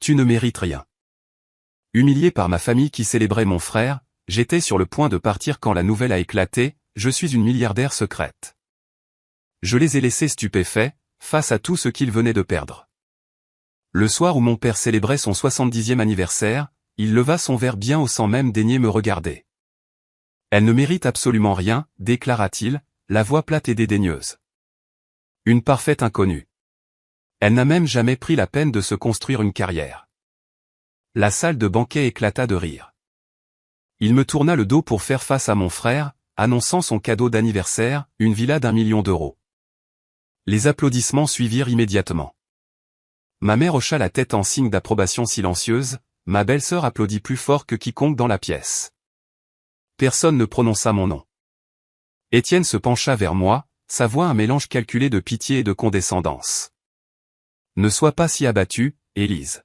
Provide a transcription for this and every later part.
Tu ne mérites rien. Humilié par ma famille qui célébrait mon frère, j'étais sur le point de partir quand la nouvelle a éclaté, je suis une milliardaire secrète. Je les ai laissés stupéfaits, face à tout ce qu'ils venaient de perdre. Le soir où mon père célébrait son 70e anniversaire, il leva son verre bien haut sans même daigner me regarder. Elle ne mérite absolument rien, déclara-t-il, la voix plate et dédaigneuse. Une parfaite inconnue. Elle n'a même jamais pris la peine de se construire une carrière. La salle de banquet éclata de rire. Il me tourna le dos pour faire face à mon frère, annonçant son cadeau d'anniversaire, une villa d'1 million d'euros. Les applaudissements suivirent immédiatement. Ma mère hocha la tête en signe d'approbation silencieuse, ma belle-sœur applaudit plus fort que quiconque dans la pièce. Personne ne prononça mon nom. Étienne se pencha vers moi, sa voix un mélange calculé de pitié et de condescendance. Ne sois pas si abattue, Élise.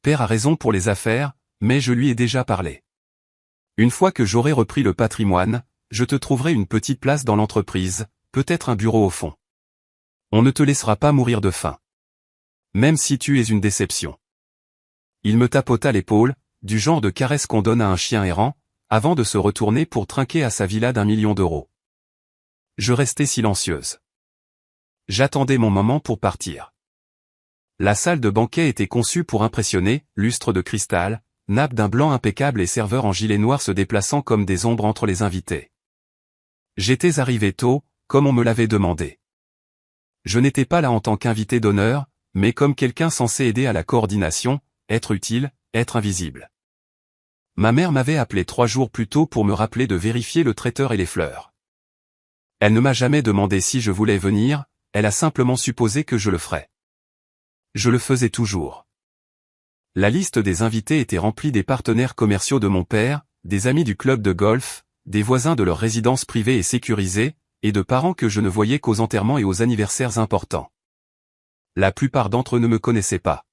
Père a raison pour les affaires, mais je lui ai déjà parlé. Une fois que j'aurai repris le patrimoine, je te trouverai une petite place dans l'entreprise, peut-être un bureau au fond. On ne te laissera pas mourir de faim. Même si tu es une déception. Il me tapota l'épaule, du genre de caresse qu'on donne à un chien errant, avant de se retourner pour trinquer à sa villa d'1 million d'euros. Je restai silencieuse. J'attendais mon moment pour partir. La salle de banquet était conçue pour impressionner, lustre de cristal, nappe d'un blanc impeccable et serveurs en gilet noir se déplaçant comme des ombres entre les invités. J'étais arrivé tôt, comme on me l'avait demandé. Je n'étais pas là en tant qu'invité d'honneur, mais comme quelqu'un censé aider à la coordination, être utile, être invisible. Ma mère m'avait appelé 3 jours plus tôt pour me rappeler de vérifier le traiteur et les fleurs. Elle ne m'a jamais demandé si je voulais venir, elle a simplement supposé que je le ferais. Je le faisais toujours. La liste des invités était remplie des partenaires commerciaux de mon père, des amis du club de golf, des voisins de leur résidence privée et sécurisée, et de parents que je ne voyais qu'aux enterrements et aux anniversaires importants. La plupart d'entre eux ne me connaissaient pas.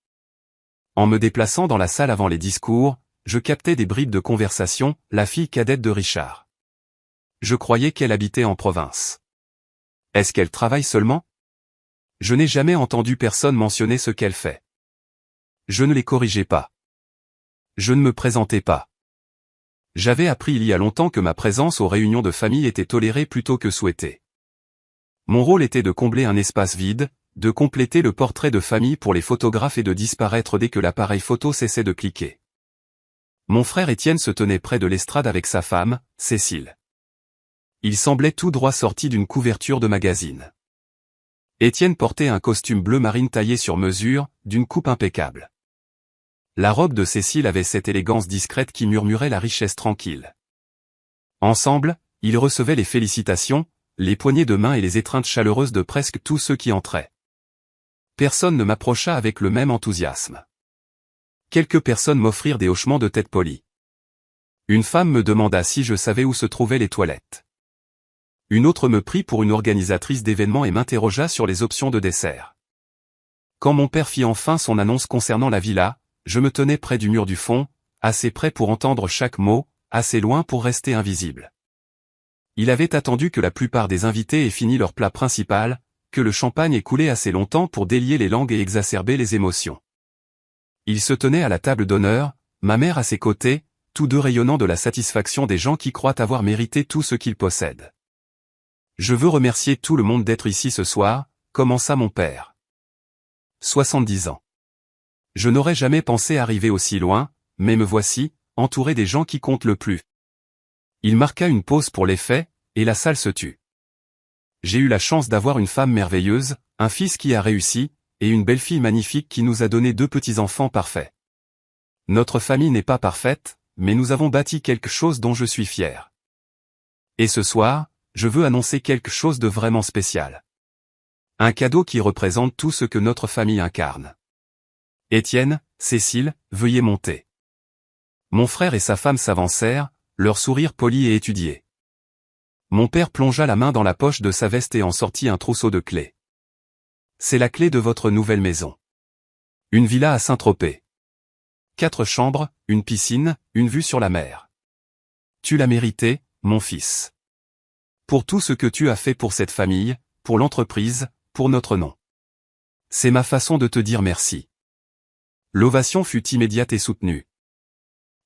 En me déplaçant dans la salle avant les discours, je captais des bribes de conversation, la fille cadette de Richard. Je croyais qu'elle habitait en province. Est-ce qu'elle travaille seulement ? Je n'ai jamais entendu personne mentionner ce qu'elle fait. Je ne les corrigeais pas. Je ne me présentais pas. J'avais appris il y a longtemps que ma présence aux réunions de famille était tolérée plutôt que souhaitée. Mon rôle était de combler un espace vide, de compléter le portrait de famille pour les photographes et de disparaître dès que l'appareil photo cessait de cliquer. Mon frère Étienne se tenait près de l'estrade avec sa femme, Cécile. Il semblait tout droit sorti d'une couverture de magazine. Étienne portait un costume bleu marine taillé sur mesure, d'une coupe impeccable. La robe de Cécile avait cette élégance discrète qui murmurait la richesse tranquille. Ensemble, ils recevaient les félicitations, les poignées de main et les étreintes chaleureuses de presque tous ceux qui entraient. Personne ne m'approcha avec le même enthousiasme. Quelques personnes m'offrirent des hochements de tête polis. Une femme me demanda si je savais où se trouvaient les toilettes. Une autre me prit pour une organisatrice d'événements et m'interrogea sur les options de dessert. Quand mon père fit enfin son annonce concernant la villa, je me tenais près du mur du fond, assez près pour entendre chaque mot, assez loin pour rester invisible. Il avait attendu que la plupart des invités aient fini leur plat principal, que le champagne ait coulé assez longtemps pour délier les langues et exacerber les émotions. Il se tenait à la table d'honneur, ma mère à ses côtés, tous deux rayonnant de la satisfaction des gens qui croient avoir mérité tout ce qu'ils possèdent. Je veux remercier tout le monde d'être ici ce soir, commença mon père. 70 ans. Je n'aurais jamais pensé arriver aussi loin, mais me voici, entouré des gens qui comptent le plus. Il marqua une pause pour l'effet, et la salle se tut. J'ai eu la chance d'avoir une femme merveilleuse, un fils qui a réussi, et une belle-fille magnifique qui nous a donné 2 petits-enfants parfaits. Notre famille n'est pas parfaite, mais nous avons bâti quelque chose dont je suis fier. Et ce soir, je veux annoncer quelque chose de vraiment spécial. Un cadeau qui représente tout ce que notre famille incarne. Étienne, Cécile, veuillez monter. Mon frère et sa femme s'avancèrent, leur sourire poli et étudié. Mon père plongea la main dans la poche de sa veste et en sortit un trousseau de clés. C'est la clé de votre nouvelle maison. Une villa à Saint-Tropez. 4 chambres, une piscine, une vue sur la mer. Tu l'as mérité, mon fils. Pour tout ce que tu as fait pour cette famille, pour l'entreprise, pour notre nom. C'est ma façon de te dire merci. L'ovation fut immédiate et soutenue.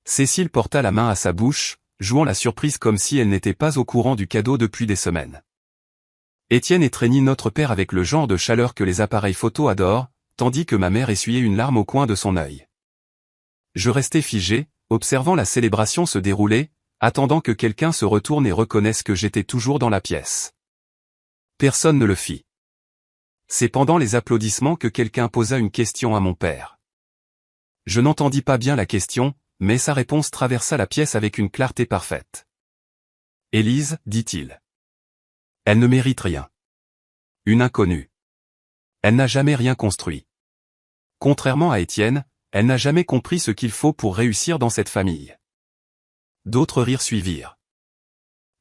Cécile porta la main à sa bouche, jouant la surprise comme si elle n'était pas au courant du cadeau depuis des semaines. Étienne étreignit notre père avec le genre de chaleur que les appareils photo adorent, tandis que ma mère essuyait une larme au coin de son œil. Je restais figé, observant la célébration se dérouler, attendant que quelqu'un se retourne et reconnaisse que j'étais toujours dans la pièce. Personne ne le fit. C'est pendant les applaudissements que quelqu'un posa une question à mon père. Je n'entendis pas bien la question, mais sa réponse traversa la pièce avec une clarté parfaite. « Élise, dit-il. Elle ne mérite rien. Une inconnue. Elle n'a jamais rien construit. Contrairement à Étienne, elle n'a jamais compris ce qu'il faut pour réussir dans cette famille. » D'autres rires suivirent.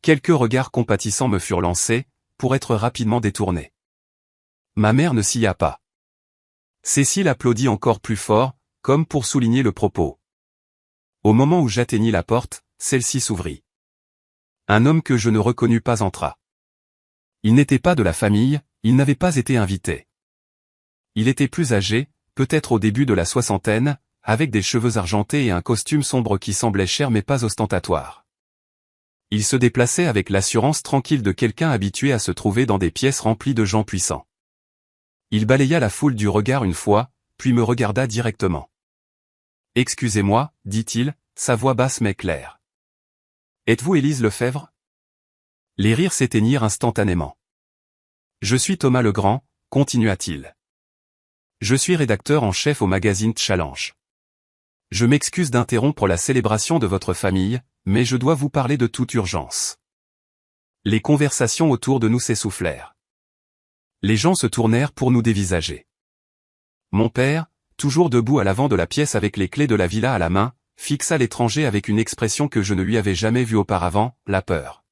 Quelques regards compatissants me furent lancés, pour être rapidement détournés. Ma mère ne s'y a pas. Cécile applaudit encore plus fort, comme pour souligner le propos. Au moment où j'atteignis la porte, celle-ci s'ouvrit. Un homme que je ne reconnus pas entra. Il n'était pas de la famille, il n'avait pas été invité. Il était plus âgé, peut-être au début de la soixantaine, avec des cheveux argentés et un costume sombre qui semblait cher mais pas ostentatoire. Il se déplaçait avec l'assurance tranquille de quelqu'un habitué à se trouver dans des pièces remplies de gens puissants. Il balaya la foule du regard une fois, puis me regarda directement. « Excusez-moi, dit-il, sa voix basse mais claire. Êtes-vous Élise Lefebvre ?» Les rires s'éteignirent instantanément. « Je suis Thomas Legrand, continua-t-il. Je suis rédacteur en chef au magazine Challenge. Je m'excuse d'interrompre la célébration de votre famille, mais je dois vous parler de toute urgence. » Les conversations autour de nous s'essoufflèrent. Les gens se tournèrent pour nous dévisager. Mon père, toujours debout à l'avant de la pièce avec les clés de la villa à la main, fixa l'étranger avec une expression que je ne lui avais jamais vue auparavant, la peur.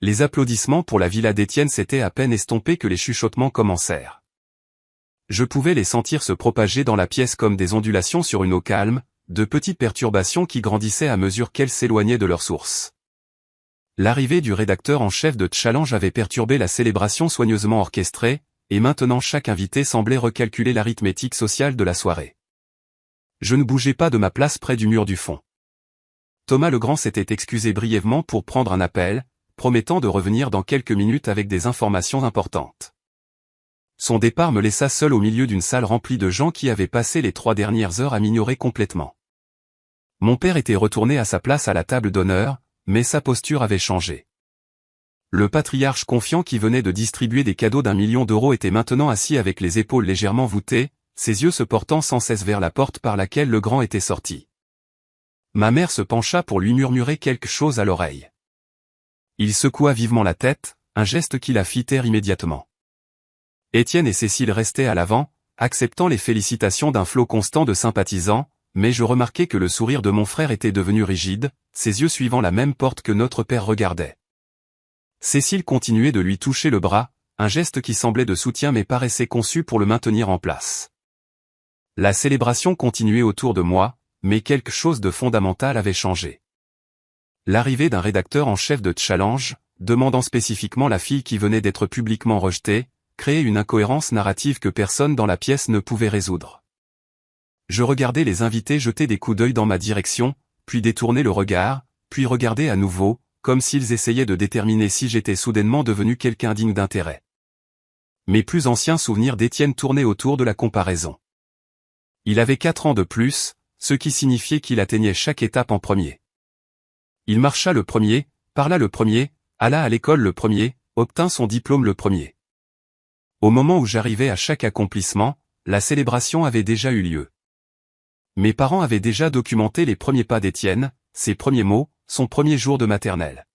Les applaudissements pour la villa d'Étienne s'étaient à peine estompés que les chuchotements commencèrent. Je pouvais les sentir se propager dans la pièce comme des ondulations sur une eau calme, de petites perturbations qui grandissaient à mesure qu'elles s'éloignaient de leur source. L'arrivée du rédacteur en chef de Challenge avait perturbé la célébration soigneusement orchestrée, et maintenant chaque invité semblait recalculer l'arithmétique sociale de la soirée. Je ne bougeais pas de ma place près du mur du fond. Thomas Legrand s'était excusé brièvement pour prendre un appel, promettant de revenir dans quelques minutes avec des informations importantes. Son départ me laissa seul au milieu d'une salle remplie de gens qui avaient passé les 3 dernières heures à m'ignorer complètement. Mon père était retourné à sa place à la table d'honneur, mais sa posture avait changé. Le patriarche confiant qui venait de distribuer des cadeaux d'1 million d'euros était maintenant assis avec les épaules légèrement voûtées, ses yeux se portant sans cesse vers la porte par laquelle Legrand était sorti. Ma mère se pencha pour lui murmurer quelque chose à l'oreille. Il secoua vivement la tête, un geste qui la fit taire immédiatement. Étienne et Cécile restaient à l'avant, acceptant les félicitations d'un flot constant de sympathisants, mais je remarquai que le sourire de mon frère était devenu rigide, ses yeux suivant la même porte que notre père regardait. Cécile continuait de lui toucher le bras, un geste qui semblait de soutien mais paraissait conçu pour le maintenir en place. La célébration continuait autour de moi, mais quelque chose de fondamental avait changé. L'arrivée d'un rédacteur en chef de Challenge, demandant spécifiquement la fille qui venait d'être publiquement rejetée, créait une incohérence narrative que personne dans la pièce ne pouvait résoudre. Je regardais les invités jeter des coups d'œil dans ma direction, puis détourner le regard, puis regarder à nouveau, comme s'ils essayaient de déterminer si j'étais soudainement devenu quelqu'un digne d'intérêt. Mes plus anciens souvenirs d'Étienne tournaient autour de la comparaison. Il avait 4 ans de plus, ce qui signifiait qu'il atteignait chaque étape en premier. Il marcha le premier, parla le premier, alla à l'école le premier, obtint son diplôme le premier. Au moment où j'arrivais à chaque accomplissement, la célébration avait déjà eu lieu. Mes parents avaient déjà documenté les premiers pas d'Étienne, ses premiers mots, son premier jour de maternelle.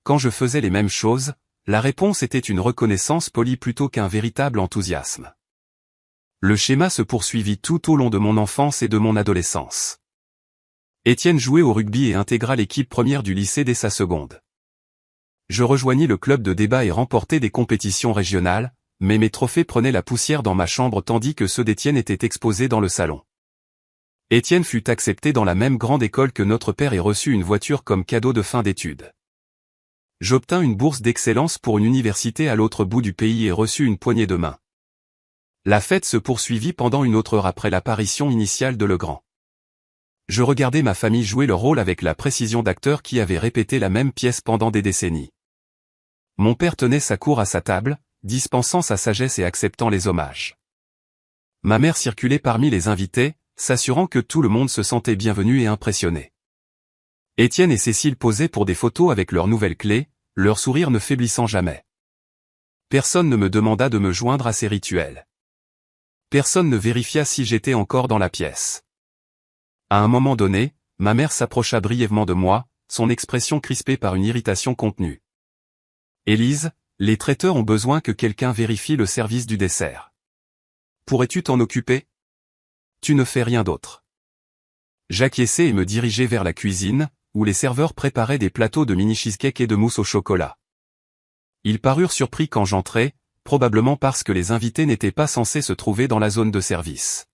Quand je faisais les mêmes choses, la réponse était une reconnaissance polie plutôt qu'un véritable enthousiasme. Le schéma se poursuivit tout au long de mon enfance et de mon adolescence. Étienne jouait au rugby et intégra l'équipe première du lycée dès sa seconde. Je rejoignis le club de débat et remportai des compétitions régionales, mais mes trophées prenaient la poussière dans ma chambre tandis que ceux d'Étienne étaient exposés dans le salon. Étienne fut accepté dans la même grande école que notre père et reçut une voiture comme cadeau de fin d'études. J'obtins une bourse d'excellence pour une université à l'autre bout du pays et reçus une poignée de main. La fête se poursuivit pendant une autre heure après l'apparition initiale de Legrand. Je regardais ma famille jouer leur rôle avec la précision d'acteurs qui avaient répété la même pièce pendant des décennies. Mon père tenait sa cour à sa table, dispensant sa sagesse et acceptant les hommages. Ma mère circulait parmi les invités, s'assurant que tout le monde se sentait bienvenu et impressionné. Étienne et Cécile posaient pour des photos avec leurs nouvelles clés, leur sourire ne faiblissant jamais. Personne ne me demanda de me joindre à ces rituels. Personne ne vérifia si j'étais encore dans la pièce. À un moment donné, ma mère s'approcha brièvement de moi, son expression crispée par une irritation contenue. « Élise, les traiteurs ont besoin que quelqu'un vérifie le service du dessert. Pourrais-tu t'en occuper ? Tu ne fais rien d'autre. » J'acquiesçai et me dirigeai vers la cuisine, où les serveurs préparaient des plateaux de mini cheesecake et de mousse au chocolat. Ils parurent surpris quand j'entrai, probablement parce que les invités n'étaient pas censés se trouver dans la zone de service.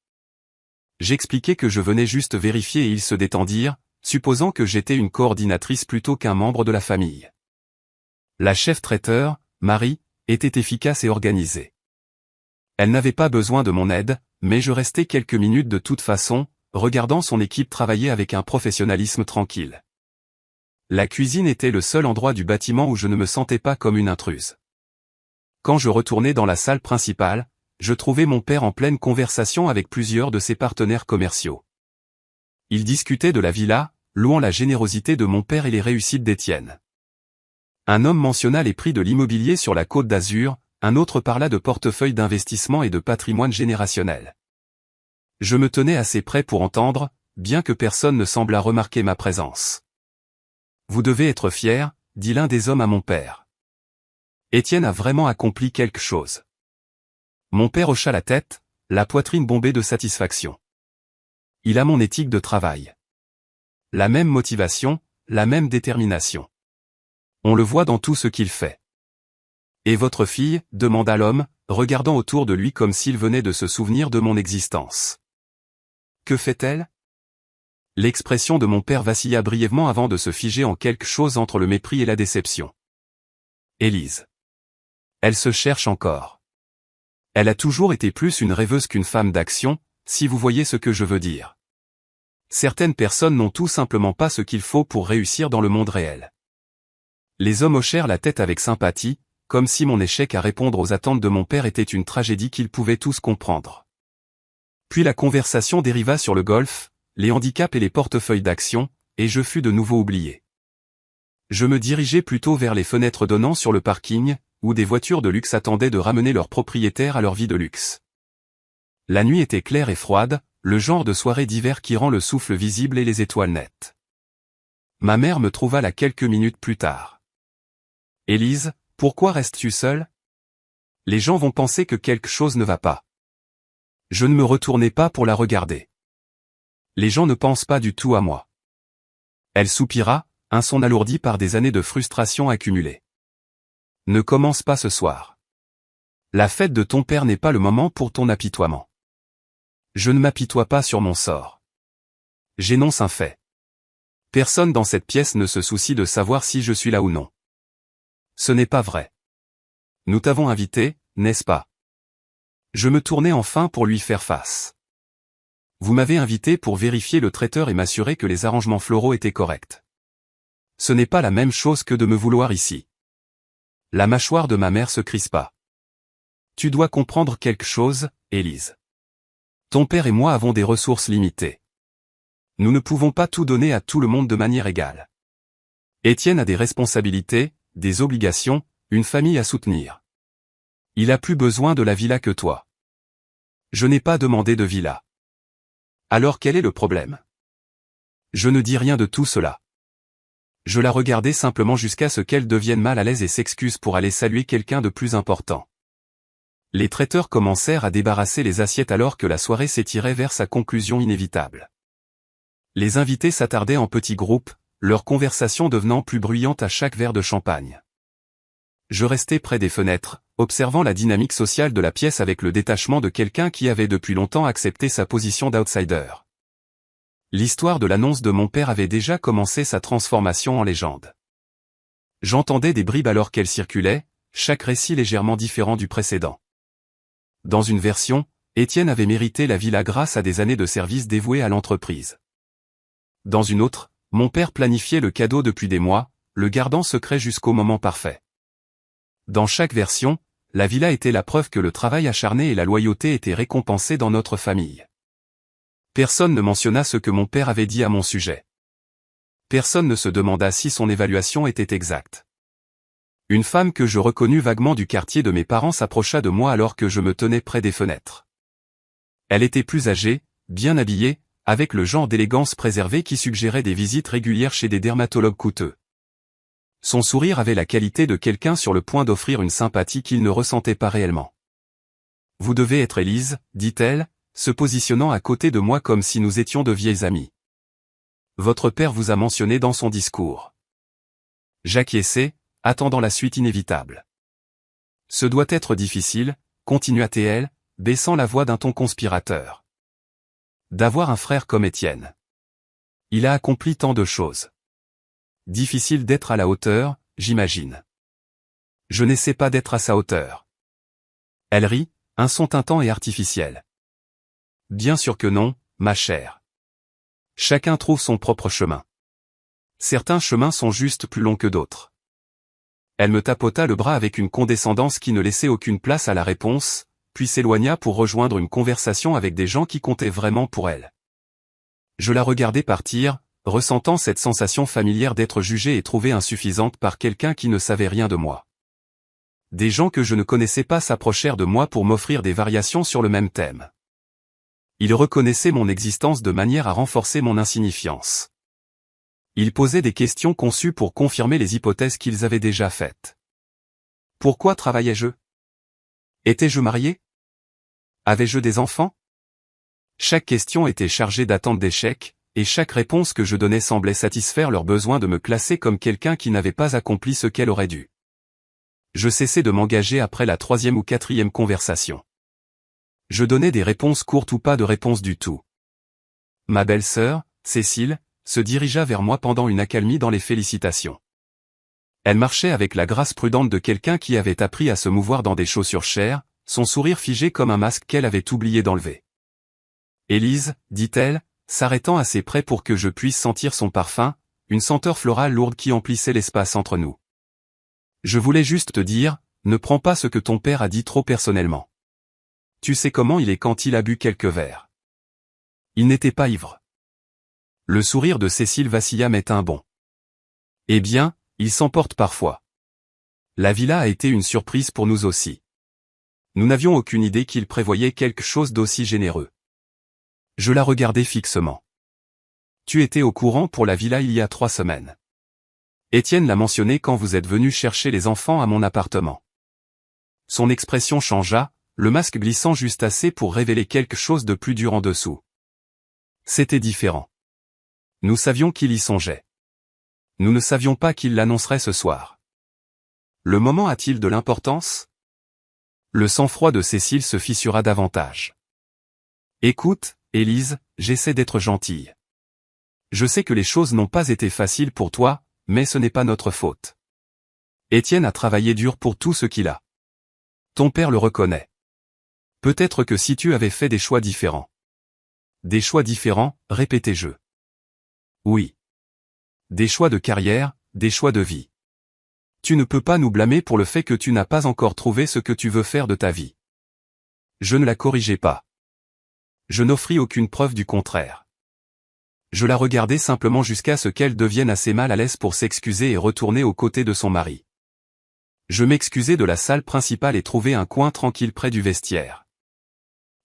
J'expliquai que je venais juste vérifier et ils se détendirent, supposant que j'étais une coordinatrice plutôt qu'un membre de la famille. La chef traiteur, Marie, était efficace et organisée. Elle n'avait pas besoin de mon aide, mais je restai quelques minutes de toute façon, regardant son équipe travailler avec un professionnalisme tranquille. La cuisine était le seul endroit du bâtiment où je ne me sentais pas comme une intruse. Quand je retournai dans la salle principale, je trouvai mon père en pleine conversation avec plusieurs de ses partenaires commerciaux. Ils discutaient de la villa, louant la générosité de mon père et les réussites d'Étienne. Un homme mentionna les prix de l'immobilier sur la Côte d'Azur, un autre parla de portefeuille d'investissement et de patrimoine générationnel. Je me tenais assez près pour entendre, bien que personne ne semblât remarquer ma présence. « Vous devez être fier, » dit l'un des hommes à mon père. « Étienne a vraiment accompli quelque chose. » Mon père hocha la tête, la poitrine bombée de satisfaction. Il a mon éthique de travail. La même motivation, la même détermination. On le voit dans tout ce qu'il fait. « Et votre fille ?» demanda l'homme, regardant autour de lui comme s'il venait de se souvenir de mon existence. « Que fait-elle » L'expression de mon père vacilla brièvement avant de se figer en quelque chose entre le mépris et la déception. « Élise. Elle se cherche encore. Elle a toujours été plus une rêveuse qu'une femme d'action, si vous voyez ce que je veux dire. Certaines personnes n'ont tout simplement pas ce qu'il faut pour réussir dans le monde réel. » Les hommes hochèrent la tête avec sympathie, comme si mon échec à répondre aux attentes de mon père était une tragédie qu'ils pouvaient tous comprendre. Puis la conversation dériva sur le golf, les handicaps et les portefeuilles d'actions, et je fus de nouveau oublié. Je me dirigeais plutôt vers les fenêtres donnant sur le parking, où des voitures de luxe attendaient de ramener leurs propriétaires à leur vie de luxe. La nuit était claire et froide, le genre de soirée d'hiver qui rend le souffle visible et les étoiles nettes. Ma mère me trouva là quelques minutes plus tard. « Élise, pourquoi restes-tu seule ? Les gens vont penser que quelque chose ne va pas. » Je ne me retournai pas pour la regarder. Les gens ne pensent pas du tout à moi. Elle soupira, un son alourdi par des années de frustration accumulée. Ne commence pas ce soir. La fête de ton père n'est pas le moment pour ton apitoiement. Je ne m'apitoie pas sur mon sort. J'énonce un fait. Personne dans cette pièce ne se soucie de savoir si je suis là ou non. Ce n'est pas vrai. Nous t'avons invité, n'est-ce pas ? Je me tournai enfin pour lui faire face. Vous m'avez invité pour vérifier le traiteur et m'assurer que les arrangements floraux étaient corrects. Ce n'est pas la même chose que de me vouloir ici. La mâchoire de ma mère se crispa. Tu dois comprendre quelque chose, Élise. Ton père et moi avons des ressources limitées. Nous ne pouvons pas tout donner à tout le monde de manière égale. Étienne a des responsabilités, des obligations, une famille à soutenir. Il a plus besoin de la villa que toi. Je n'ai pas demandé de villa. Alors quel est le problème ? Je ne dis rien de tout cela. Je la regardais simplement jusqu'à ce qu'elle devienne mal à l'aise et s'excuse pour aller saluer quelqu'un de plus important. Les traiteurs commencèrent à débarrasser les assiettes alors que la soirée s'étirait vers sa conclusion inévitable. Les invités s'attardaient en petits groupes, leur conversation devenant plus bruyante à chaque verre de champagne. Je restais près des fenêtres, observant la dynamique sociale de la pièce avec le détachement de quelqu'un qui avait depuis longtemps accepté sa position d'outsider. L'histoire de l'annonce de mon père avait déjà commencé sa transformation en légende. J'entendais des bribes alors qu'elle circulait, chaque récit légèrement différent du précédent. Dans une version, Étienne avait mérité la villa grâce à des années de service dévouées à l'entreprise. Dans une autre, mon père planifiait le cadeau depuis des mois, le gardant secret jusqu'au moment parfait. Dans chaque version, la villa était la preuve que le travail acharné et la loyauté étaient récompensés dans notre famille. Personne ne mentionna ce que mon père avait dit à mon sujet. Personne ne se demanda si son évaluation était exacte. Une femme que je reconnus vaguement du quartier de mes parents s'approcha de moi alors que je me tenais près des fenêtres. Elle était plus âgée, bien habillée, avec le genre d'élégance préservée qui suggérait des visites régulières chez des dermatologues coûteux. Son sourire avait la qualité de quelqu'un sur le point d'offrir une sympathie qu'il ne ressentait pas réellement. « Vous devez être Élise, dit-elle, se positionnant à côté de moi comme si nous étions de vieilles amies. Votre père vous a mentionné dans son discours. » J'acquiesçai, attendant la suite inévitable. « Ce doit être difficile, continua-t-elle, baissant la voix d'un ton conspirateur. D'avoir un frère comme Étienne. Il a accompli tant de choses. Difficile d'être à la hauteur, j'imagine. Je n'essaie pas d'être à sa hauteur. Elle rit, un son tintant et artificiel. Bien sûr que non, ma chère. Chacun trouve son propre chemin. Certains chemins sont juste plus longs que d'autres. Elle me tapota le bras avec une condescendance qui ne laissait aucune place à la réponse, puis s'éloigna pour rejoindre une conversation avec des gens qui comptaient vraiment pour elle. Je la regardais partir, ressentant cette sensation familière d'être jugée et trouvée insuffisante par quelqu'un qui ne savait rien de moi. Des gens que je ne connaissais pas s'approchèrent de moi pour m'offrir des variations sur le même thème. Ils reconnaissaient mon existence de manière à renforcer mon insignifiance. Ils posaient des questions conçues pour confirmer les hypothèses qu'ils avaient déjà faites. Pourquoi travaillais-je? Étais-je marié? Avais-je des enfants? Chaque question était chargée d'attentes d'échec, et chaque réponse que je donnais semblait satisfaire leur besoin de me classer comme quelqu'un qui n'avait pas accompli ce qu'elle aurait dû. Je cessai de m'engager après la 3e ou 4e conversation. Je donnais des réponses courtes ou pas de réponse du tout. Ma belle-sœur, Cécile, se dirigea vers moi pendant une accalmie dans les félicitations. Elle marchait avec la grâce prudente de quelqu'un qui avait appris à se mouvoir dans des chaussures chères, son sourire figé comme un masque qu'elle avait oublié d'enlever. « Élise, dit-elle, s'arrêtant assez près pour que je puisse sentir son parfum, une senteur florale lourde qui emplissait l'espace entre nous. Je voulais juste te dire, ne prends pas ce que ton père a dit trop personnellement. Tu sais comment il est quand il a bu quelques verres. Il n'était pas ivre. » Le sourire de Cécile vacilla mais un bond. « Eh bien, il s'emporte parfois. La villa a été une surprise pour nous aussi. Nous n'avions aucune idée qu'il prévoyait quelque chose d'aussi généreux. » Je la regardais fixement. « Tu étais au courant pour la villa il y a 3 semaines. Étienne l'a mentionné quand vous êtes venu chercher les enfants à mon appartement. » Son expression changea, le masque glissant juste assez pour révéler quelque chose de plus dur en dessous. C'était différent. Nous savions qu'il y songeait. Nous ne savions pas qu'il l'annoncerait ce soir. Le moment a-t-il de l'importance? Le sang-froid de Cécile se fissura davantage. Écoute, Élise, j'essaie d'être gentille. Je sais que les choses n'ont pas été faciles pour toi, mais ce n'est pas notre faute. Étienne a travaillé dur pour tout ce qu'il a. Ton père le reconnaît. Peut-être que si tu avais fait des choix différents. Des choix différents, répétais-je. Oui. Des choix de carrière, des choix de vie. Tu ne peux pas nous blâmer pour le fait que tu n'as pas encore trouvé ce que tu veux faire de ta vie. Je ne la corrigeai pas. Je n'offris aucune preuve du contraire. Je la regardais simplement jusqu'à ce qu'elle devienne assez mal à l'aise pour s'excuser et retourner aux côtés de son mari. Je m'excusai de la salle principale et trouvai un coin tranquille près du vestiaire.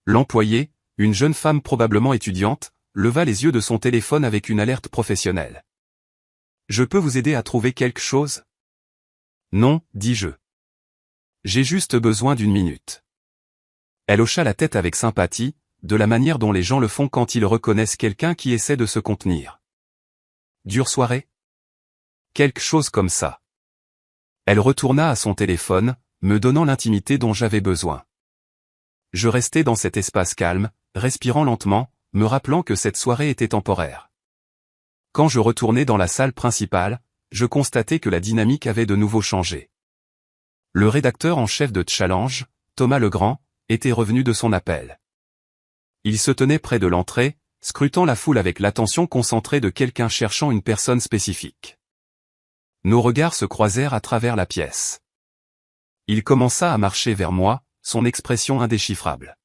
L'employée, une jeune femme probablement étudiante, leva les yeux de son téléphone avec une alerte professionnelle. « Je peux vous aider à trouver quelque chose ? » « Non, dis-je. J'ai juste besoin d'une minute. » Elle hocha la tête avec sympathie, de la manière dont les gens le font quand ils reconnaissent quelqu'un qui essaie de se contenir. « Dure soirée ? » Quelque chose comme ça. Elle retourna à son téléphone, me donnant l'intimité dont j'avais besoin. Je restais dans cet espace calme, respirant lentement, me rappelant que cette soirée était temporaire. Quand je retournai dans la salle principale, je constatai que la dynamique avait de nouveau changé. Le rédacteur en chef de Challenge, Thomas Legrand, était revenu de son appel. Il se tenait près de l'entrée, scrutant la foule avec l'attention concentrée de quelqu'un cherchant une personne spécifique. Nos regards se croisèrent à travers la pièce. Il commença à marcher vers moi, son expression indéchiffrable.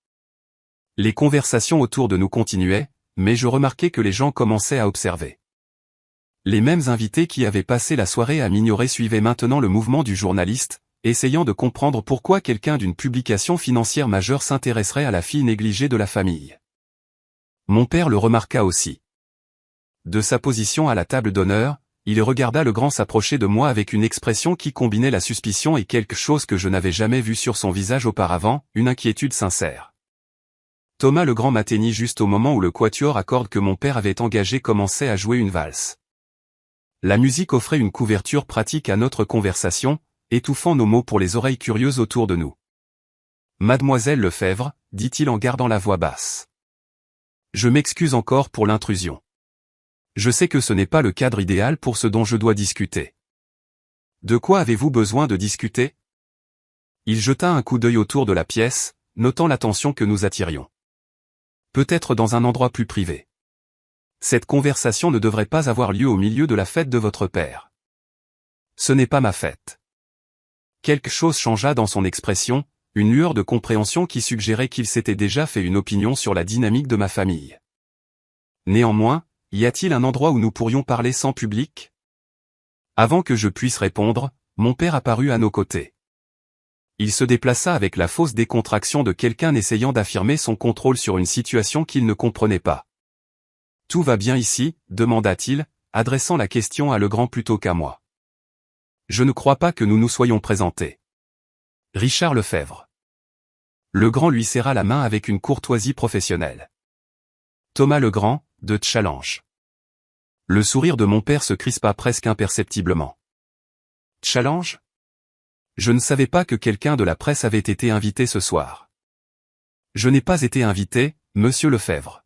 Les conversations autour de nous continuaient, mais je remarquai que les gens commençaient à observer. Les mêmes invités qui avaient passé la soirée à m'ignorer suivaient maintenant le mouvement du journaliste, essayant de comprendre pourquoi quelqu'un d'une publication financière majeure s'intéresserait à la fille négligée de la famille. Mon père le remarqua aussi. De sa position à la table d'honneur, il regarda le grand s'approcher de moi avec une expression qui combinait la suspicion et quelque chose que je n'avais jamais vu sur son visage auparavant, une inquiétude sincère. Thomas le grand m'atteignit juste au moment où le quatuor à cordes que mon père avait engagé commençait à jouer une valse. La musique offrait une couverture pratique à notre conversation, étouffant nos mots pour les oreilles curieuses autour de nous. « Mademoiselle Lefebvre », dit-il en gardant la voix basse. « Je m'excuse encore pour l'intrusion. Je sais que ce n'est pas le cadre idéal pour ce dont je dois discuter. De quoi avez-vous besoin de discuter ?» Il jeta un coup d'œil autour de la pièce, notant l'attention que nous attirions. « Peut-être dans un endroit plus privé. Cette conversation ne devrait pas avoir lieu au milieu de la fête de votre père. Ce n'est pas ma fête. » Quelque chose changea dans son expression, une lueur de compréhension qui suggérait qu'il s'était déjà fait une opinion sur la dynamique de ma famille. Néanmoins, y a-t-il un endroit où nous pourrions parler sans public? Avant que je puisse répondre, mon père apparut à nos côtés. Il se déplaça avec la fausse décontraction de quelqu'un essayant d'affirmer son contrôle sur une situation qu'il ne comprenait pas. « Tout va bien ici ?» demanda-t-il, adressant la question à Legrand plutôt qu'à moi. « Je ne crois pas que nous nous soyons présentés. » Richard Lefebvre. Legrand lui serra la main avec une courtoisie professionnelle. Thomas Legrand, de Challenge. Le sourire de mon père se crispa presque imperceptiblement. Challenge? Je ne savais pas que quelqu'un de la presse avait été invité ce soir. Je n'ai pas été invité, monsieur Lefebvre.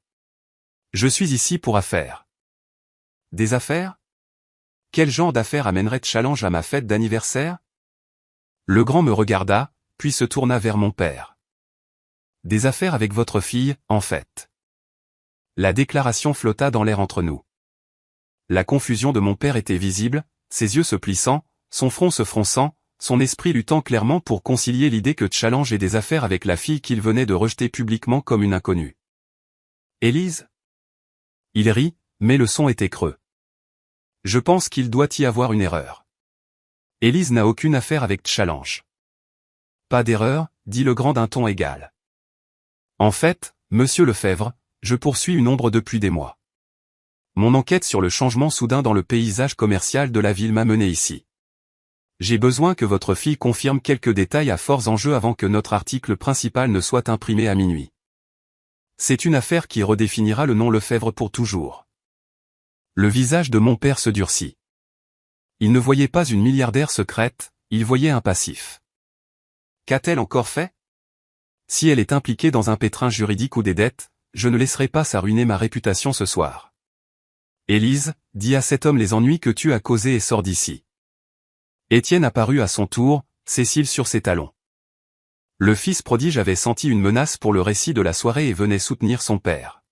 Je suis ici pour affaires. Des affaires? Quel genre d'affaires amènerait Challenge à ma fête d'anniversaire? Legrand me regarda, puis se tourna vers mon père. Des affaires avec votre fille, en fait. La déclaration flotta dans l'air entre nous. La confusion de mon père était visible, ses yeux se plissant, son front se fronçant, son esprit luttant clairement pour concilier l'idée que Challenge ait des affaires avec la fille qu'il venait de rejeter publiquement comme une inconnue. Élise? Il rit, mais le son était creux. Je pense qu'il doit y avoir une erreur. Élise n'a aucune affaire avec Challenge. Pas d'erreur, dit Legrand d'un ton égal. En fait, monsieur Lefebvre, je poursuis une ombre depuis des mois. Mon enquête sur le changement soudain dans le paysage commercial de la ville m'a mené ici. J'ai besoin que votre fille confirme quelques détails à forts enjeux avant que notre article principal ne soit imprimé à minuit. C'est une affaire qui redéfinira le nom Lefebvre pour toujours. Le visage de mon père se durcit. Il ne voyait pas une milliardaire secrète, il voyait un passif. Qu'a-t-elle encore fait? Si elle est impliquée dans un pétrin juridique ou des dettes, je ne laisserai pas ça ruiner ma réputation ce soir. Élise, dis à cet homme les ennuis que tu as causés et sors d'ici. Étienne apparut à son tour, Cécile sur ses talons. Le fils prodige avait senti une menace pour le récit de la soirée et venait soutenir son père.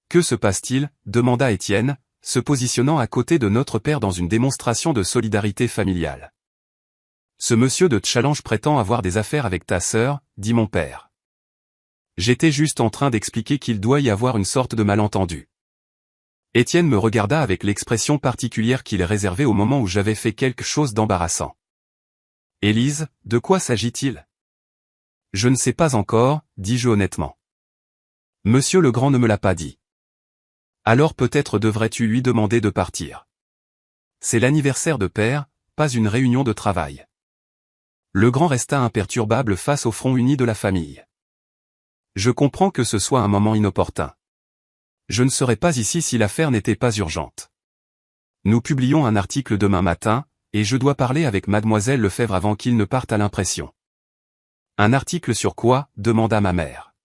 Que se passe-t-il? Demanda Étienne, se positionnant à côté de notre père dans une démonstration de solidarité familiale. Ce monsieur de Challenge prétend avoir des affaires avec ta sœur, dit mon père. J'étais juste en train d'expliquer qu'il doit y avoir une sorte de malentendu. Étienne me regarda avec l'expression particulière qu'il réservait au moment où j'avais fait quelque chose d'embarrassant. Élise, de quoi s'agit-il? Je ne sais pas encore, dis-je honnêtement. Monsieur Legrand ne me l'a pas dit. Alors peut-être devrais-tu lui demander de partir. C'est l'anniversaire de père, pas une réunion de travail. Legrand resta imperturbable face au front uni de la famille. Je comprends que ce soit un moment inopportun. Je ne serai pas ici si l'affaire n'était pas urgente. Nous publions un article demain matin, et je dois parler avec mademoiselle Lefebvre avant qu'il ne parte à l'impression. Un article sur quoi? Demanda ma mère.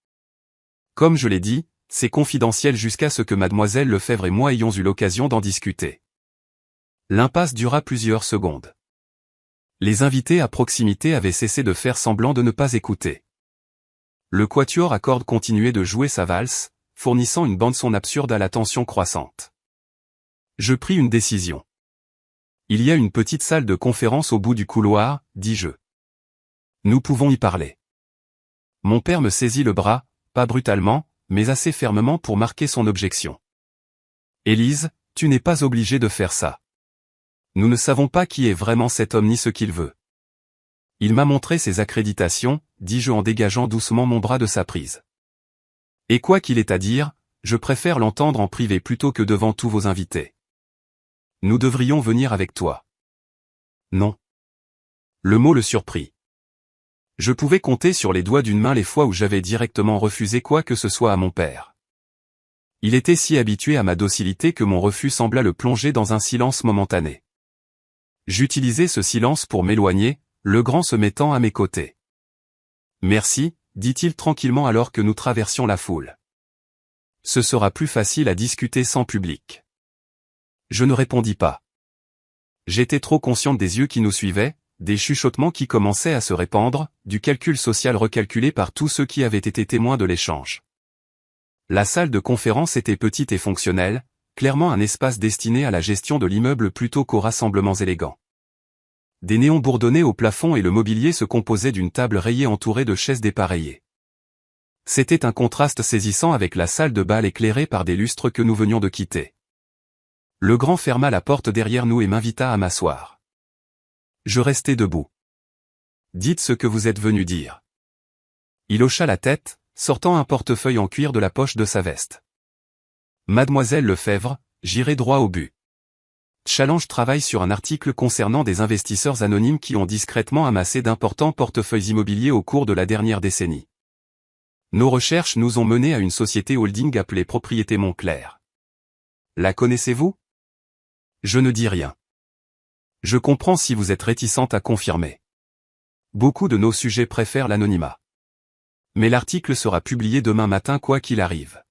Comme je l'ai dit, c'est confidentiel jusqu'à ce que mademoiselle Lefebvre et moi ayons eu l'occasion d'en discuter. L'impasse dura plusieurs secondes. Les invités à proximité avaient cessé de faire semblant de ne pas écouter. Le quatuor à cordes continuait de jouer sa valse, fournissant une bande-son absurde à la tension croissante. Je pris une décision. Il y a une petite salle de conférence au bout du couloir, dis-je. Nous pouvons y parler. Mon père me saisit le bras, pas brutalement, mais assez fermement pour marquer son objection. Élise, tu n'es pas obligée de faire ça. Nous ne savons pas qui est vraiment cet homme ni ce qu'il veut. Il m'a montré ses accréditations, dis-je en dégageant doucement mon bras de sa prise. Et quoi qu'il ait à dire, je préfère l'entendre en privé plutôt que devant tous vos invités. Nous devrions venir avec toi. Non. Le mot le surprit. Je pouvais compter sur les doigts d'une main les fois où j'avais directement refusé quoi que ce soit à mon père. Il était si habitué à ma docilité que mon refus sembla le plonger dans un silence momentané. J'utilisais ce silence pour m'éloigner, le grand se mettant à mes côtés. Merci, dit-il tranquillement alors que nous traversions la foule. Ce sera plus facile à discuter sans public. Je ne répondis pas. J'étais trop consciente des yeux qui nous suivaient, des chuchotements qui commençaient à se répandre, du calcul social recalculé par tous ceux qui avaient été témoins de l'échange. La salle de conférence était petite et fonctionnelle, clairement un espace destiné à la gestion de l'immeuble plutôt qu'aux rassemblements élégants. Des néons bourdonnaient au plafond et le mobilier se composait d'une table rayée entourée de chaises dépareillées. C'était un contraste saisissant avec la salle de bal éclairée par des lustres que nous venions de quitter. Le grand ferma la porte derrière nous et m'invita à m'asseoir. Je restai debout. Dites ce que vous êtes venu dire. Il hocha la tête, sortant un portefeuille en cuir de la poche de sa veste. Mademoiselle Lefebvre, j'irai droit au but. Challenge travaille sur un article concernant des investisseurs anonymes qui ont discrètement amassé d'importants portefeuilles immobiliers au cours de la dernière décennie. Nos recherches nous ont menés à une société holding appelée Propriété Montclair. La connaissez-vous? Je ne dis rien. Je comprends si vous êtes réticente à confirmer. Beaucoup de nos sujets préfèrent l'anonymat. Mais l'article sera publié demain matin quoi qu'il arrive.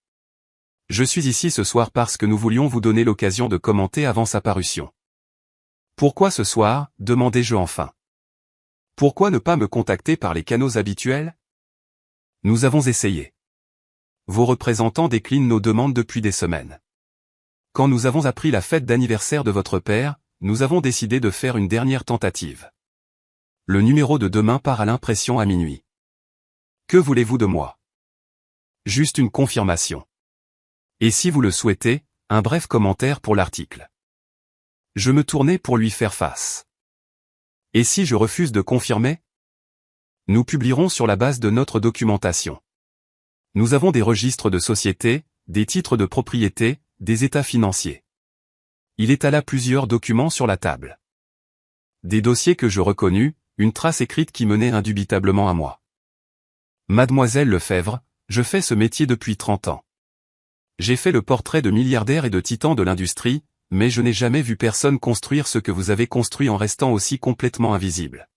Je suis ici ce soir parce que nous voulions vous donner l'occasion de commenter avant sa parution. Pourquoi ce soir, demandai-je enfin. Pourquoi ne pas me contacter par les canaux habituels? Nous avons essayé. Vos représentants déclinent nos demandes depuis des semaines. Quand nous avons appris la fête d'anniversaire de votre père, nous avons décidé de faire une dernière tentative. Le numéro de demain part à l'impression à minuit. Que voulez-vous de moi? Juste une confirmation. Et si vous le souhaitez, un bref commentaire pour l'article. Je me tournai pour lui faire face. Et si je refuse de confirmer? Nous publierons sur la base de notre documentation. Nous avons des registres de sociétés, des titres de propriété, des états financiers. Il étala plusieurs documents sur la table. Des dossiers que je reconnus, une trace écrite qui menait indubitablement à moi. Mademoiselle Lefebvre, je fais ce métier depuis 30 ans. J'ai fait le portrait de milliardaires et de titans de l'industrie, mais je n'ai jamais vu personne construire ce que vous avez construit en restant aussi complètement invisible.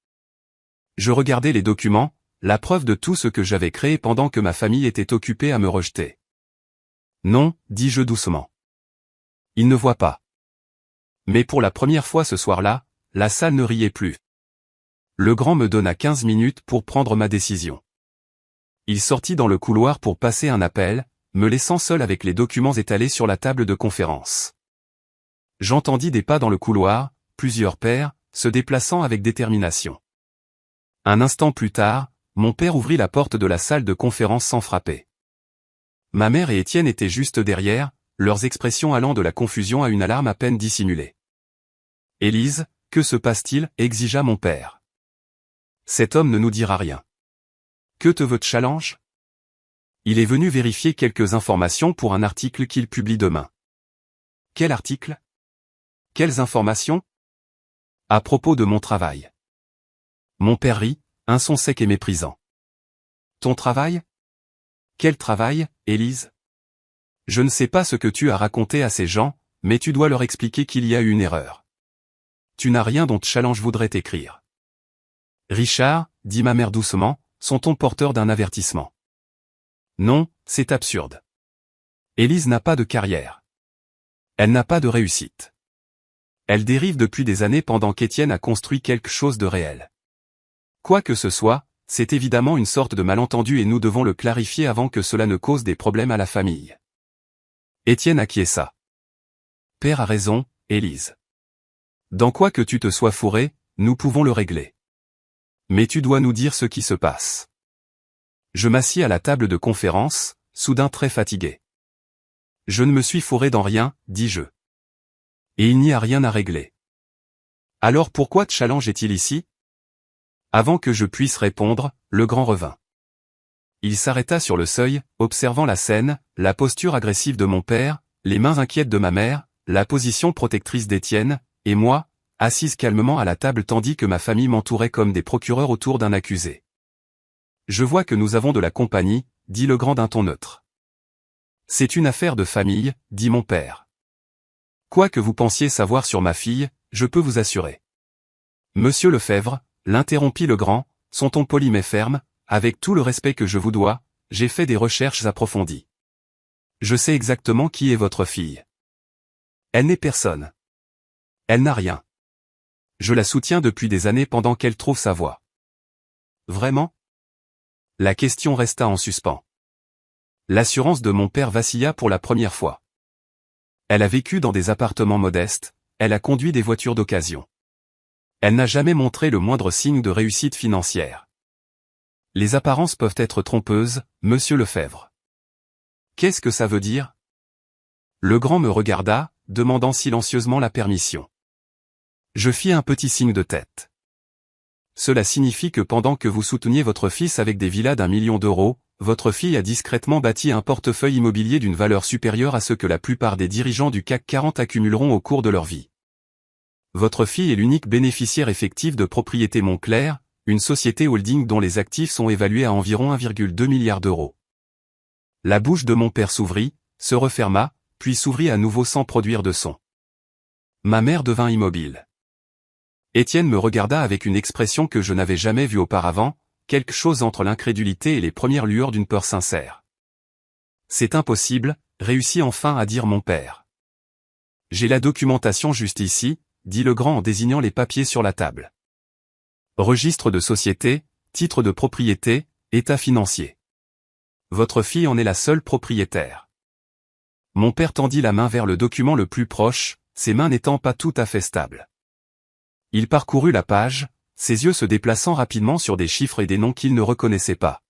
Je regardais les documents, la preuve de tout ce que j'avais créé pendant que ma famille était occupée à me rejeter. Non, dis-je doucement. Il ne voit pas. Mais pour la première fois ce soir-là, la salle ne riait plus. Le grand me donna 15 minutes pour prendre ma décision. Il sortit dans le couloir pour passer un appel, me laissant seul avec les documents étalés sur la table de conférence. J'entendis des pas dans le couloir, plusieurs pairs, se déplaçant avec détermination. Un instant plus tard, mon père ouvrit la porte de la salle de conférence sans frapper. Ma mère et Étienne étaient juste derrière, leurs expressions allant de la confusion à une alarme à peine dissimulée. « Élise, que se passe-t-il » exigea mon père. « Cet homme ne nous dira rien. »« Que te veut Challenge ?» Il est venu vérifier quelques informations pour un article qu'il publie demain. « Quel article ? Quelles informations ? » « À propos de mon travail. » Mon père rit, un son sec et méprisant. « Ton travail ? Quel travail, Élise ? Je ne sais pas ce que tu as raconté à ces gens, mais tu dois leur expliquer qu'il y a eu une erreur. Tu n'as rien dont Challenge voudrait t'écrire. Richard, dit ma mère doucement, sont-on porteur d'un avertissement? Non, c'est absurde. Élise n'a pas de carrière. Elle n'a pas de réussite. Elle dérive depuis des années pendant qu'Étienne a construit quelque chose de réel. Quoi que ce soit, c'est évidemment une sorte de malentendu et nous devons le clarifier avant que cela ne cause des problèmes à la famille. Étienne acquiesça. Père a raison, Élise. Dans quoi que tu te sois fourré, nous pouvons le régler. Mais tu dois nous dire ce qui se passe. Je m'assis à la table de conférence, soudain très fatigué. Je ne me suis fourré dans rien, dis-je. Et il n'y a rien à régler. Alors pourquoi te challenge est-il ici? Avant que je puisse répondre, le grand revint. Il s'arrêta sur le seuil, observant la scène, la posture agressive de mon père, les mains inquiètes de ma mère, la position protectrice d'Étienne, et moi, assise calmement à la table tandis que ma famille m'entourait comme des procureurs autour d'un accusé. Je vois que nous avons de la compagnie, dit le grand d'un ton neutre. C'est une affaire de famille, dit mon père. Quoi que vous pensiez savoir sur ma fille, je peux vous assurer. Monsieur Lefebvre, l'interrompit le grand, son ton poli mais ferme, avec tout le respect que je vous dois, j'ai fait des recherches approfondies. Je sais exactement qui est votre fille. Elle n'est personne. Elle n'a rien. Je la soutiens depuis des années pendant qu'elle trouve sa voie. Vraiment? La question resta en suspens. L'assurance de mon père vacilla pour la première fois. Elle a vécu dans des appartements modestes, elle a conduit des voitures d'occasion. Elle n'a jamais montré le moindre signe de réussite financière. Les apparences peuvent être trompeuses, monsieur Lefebvre. Qu'est-ce que ça veut dire? Le grand me regarda, demandant silencieusement la permission. Je fis un petit signe de tête. Cela signifie que pendant que vous souteniez votre fils avec des villas d'1 million d'euros, votre fille a discrètement bâti un portefeuille immobilier d'une valeur supérieure à ce que la plupart des dirigeants du CAC 40 accumuleront au cours de leur vie. Votre fille est l'unique bénéficiaire effectif de Propriété Montclair, une société holding dont les actifs sont évalués à environ 1,2 milliard d'euros. La bouche de mon père s'ouvrit, se referma, puis s'ouvrit à nouveau sans produire de son. Ma mère devint immobile. Étienne me regarda avec une expression que je n'avais jamais vue auparavant, quelque chose entre l'incrédulité et les premières lueurs d'une peur sincère. C'est impossible, réussit enfin à dire mon père. J'ai la documentation juste ici, dit le grand en désignant les papiers sur la table. Registre de société, titre de propriété, état financier. Votre fille en est la seule propriétaire. Mon père tendit la main vers le document le plus proche, ses mains n'étant pas tout à fait stables. Il parcourut la page, ses yeux se déplaçant rapidement sur des chiffres et des noms qu'il ne reconnaissait pas.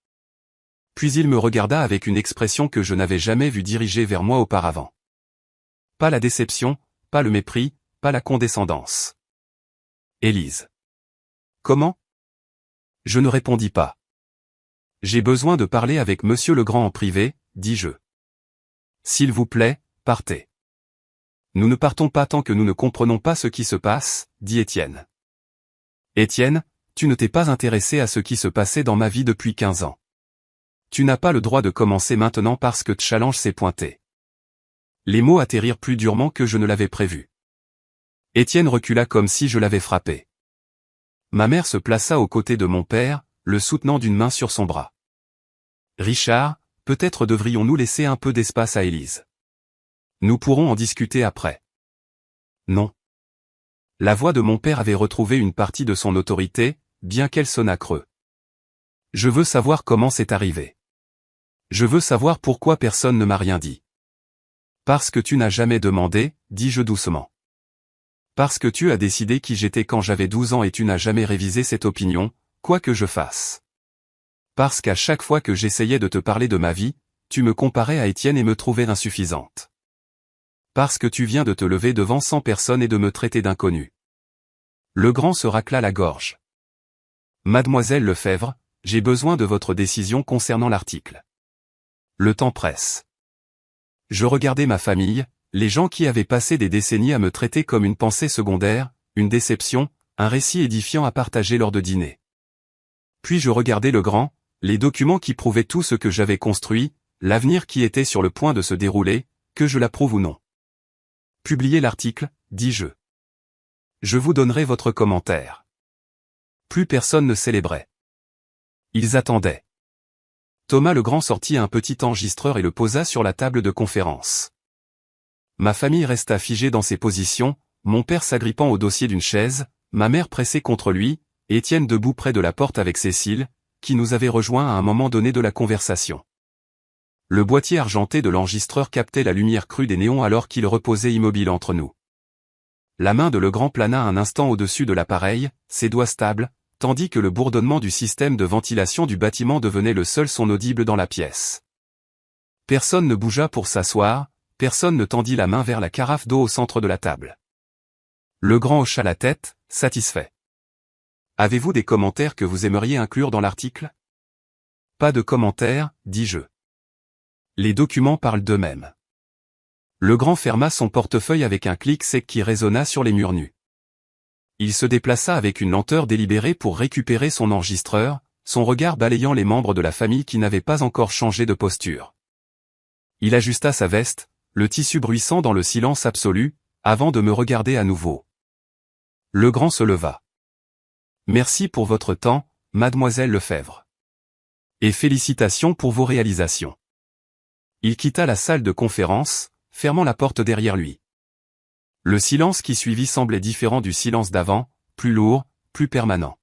Puis il me regarda avec une expression que je n'avais jamais vue diriger vers moi auparavant. Pas la déception, pas le mépris, pas la condescendance. Élise. Comment? Je ne répondis pas. J'ai besoin de parler avec monsieur Legrand en privé, dis-je. S'il vous plaît, partez. Nous ne partons pas tant que nous ne comprenons pas ce qui se passe, dit Étienne. Étienne, tu ne t'es pas intéressé à ce qui se passait dans ma vie depuis 15 ans. Tu n'as pas le droit de commencer maintenant parce que challenge s'est pointé. Les mots atterrirent plus durement que je ne l'avais prévu. Étienne recula comme si je l'avais frappé. Ma mère se plaça aux côtés de mon père, le soutenant d'une main sur son bras. Richard, peut-être devrions-nous laisser un peu d'espace à Élise. Nous pourrons en discuter après. Non. La voix de mon père avait retrouvé une partie de son autorité, bien qu'elle sonnât creux. Je veux savoir comment c'est arrivé. Je veux savoir pourquoi personne ne m'a rien dit. Parce que tu n'as jamais demandé, dis-je doucement. Parce que tu as décidé qui j'étais quand j'avais 12 ans et tu n'as jamais révisé cette opinion, quoi que je fasse. Parce qu'à chaque fois que j'essayais de te parler de ma vie, tu me comparais à Étienne et me trouvais insuffisante. Parce que tu viens de te lever devant 100 personnes et de me traiter d'inconnu. Le grand se racla la gorge. Mademoiselle Lefebvre, j'ai besoin de votre décision concernant l'article. Le temps presse. Je regardais ma famille, les gens qui avaient passé des décennies à me traiter comme une pensée secondaire, une déception, un récit édifiant à partager lors de dîner. Puis je regardais le grand, les documents qui prouvaient tout ce que j'avais construit, l'avenir qui était sur le point de se dérouler, que je l'approuve ou non. Publiez l'article, dis-je. Je vous donnerai votre commentaire. Plus personne ne célébrait. Ils attendaient. Thomas Legrand sortit un petit enregistreur et le posa sur la table de conférence. Ma famille resta figée dans ses positions, mon père s'agrippant au dossier d'une chaise, ma mère pressée contre lui, Étienne debout près de la porte avec Cécile, qui nous avait rejoints à un moment donné de la conversation. Le boîtier argenté de l'enregistreur captait la lumière crue des néons alors qu'il reposait immobile entre nous. La main de Legrand plana un instant au-dessus de l'appareil, ses doigts stables, tandis que le bourdonnement du système de ventilation du bâtiment devenait le seul son audible dans la pièce. Personne ne bougea pour s'asseoir, personne ne tendit la main vers la carafe d'eau au centre de la table. Legrand hocha la tête, satisfait. « Avez-vous des commentaires que vous aimeriez inclure dans l'article ?»« Pas de commentaires, dis-je. Les documents parlent d'eux-mêmes. » Legrand ferma son portefeuille avec un clic sec qui résonna sur les murs nus. Il se déplaça avec une lenteur délibérée pour récupérer son enregistreur, son regard balayant les membres de la famille qui n'avaient pas encore changé de posture. Il ajusta sa veste, le tissu bruissant dans le silence absolu, avant de me regarder à nouveau. Legrand se leva. « Merci pour votre temps, mademoiselle Lefebvre. Et félicitations pour vos réalisations. » Il quitta la salle de conférence, fermant la porte derrière lui. Le silence qui suivit semblait différent du silence d'avant, plus lourd, plus permanent.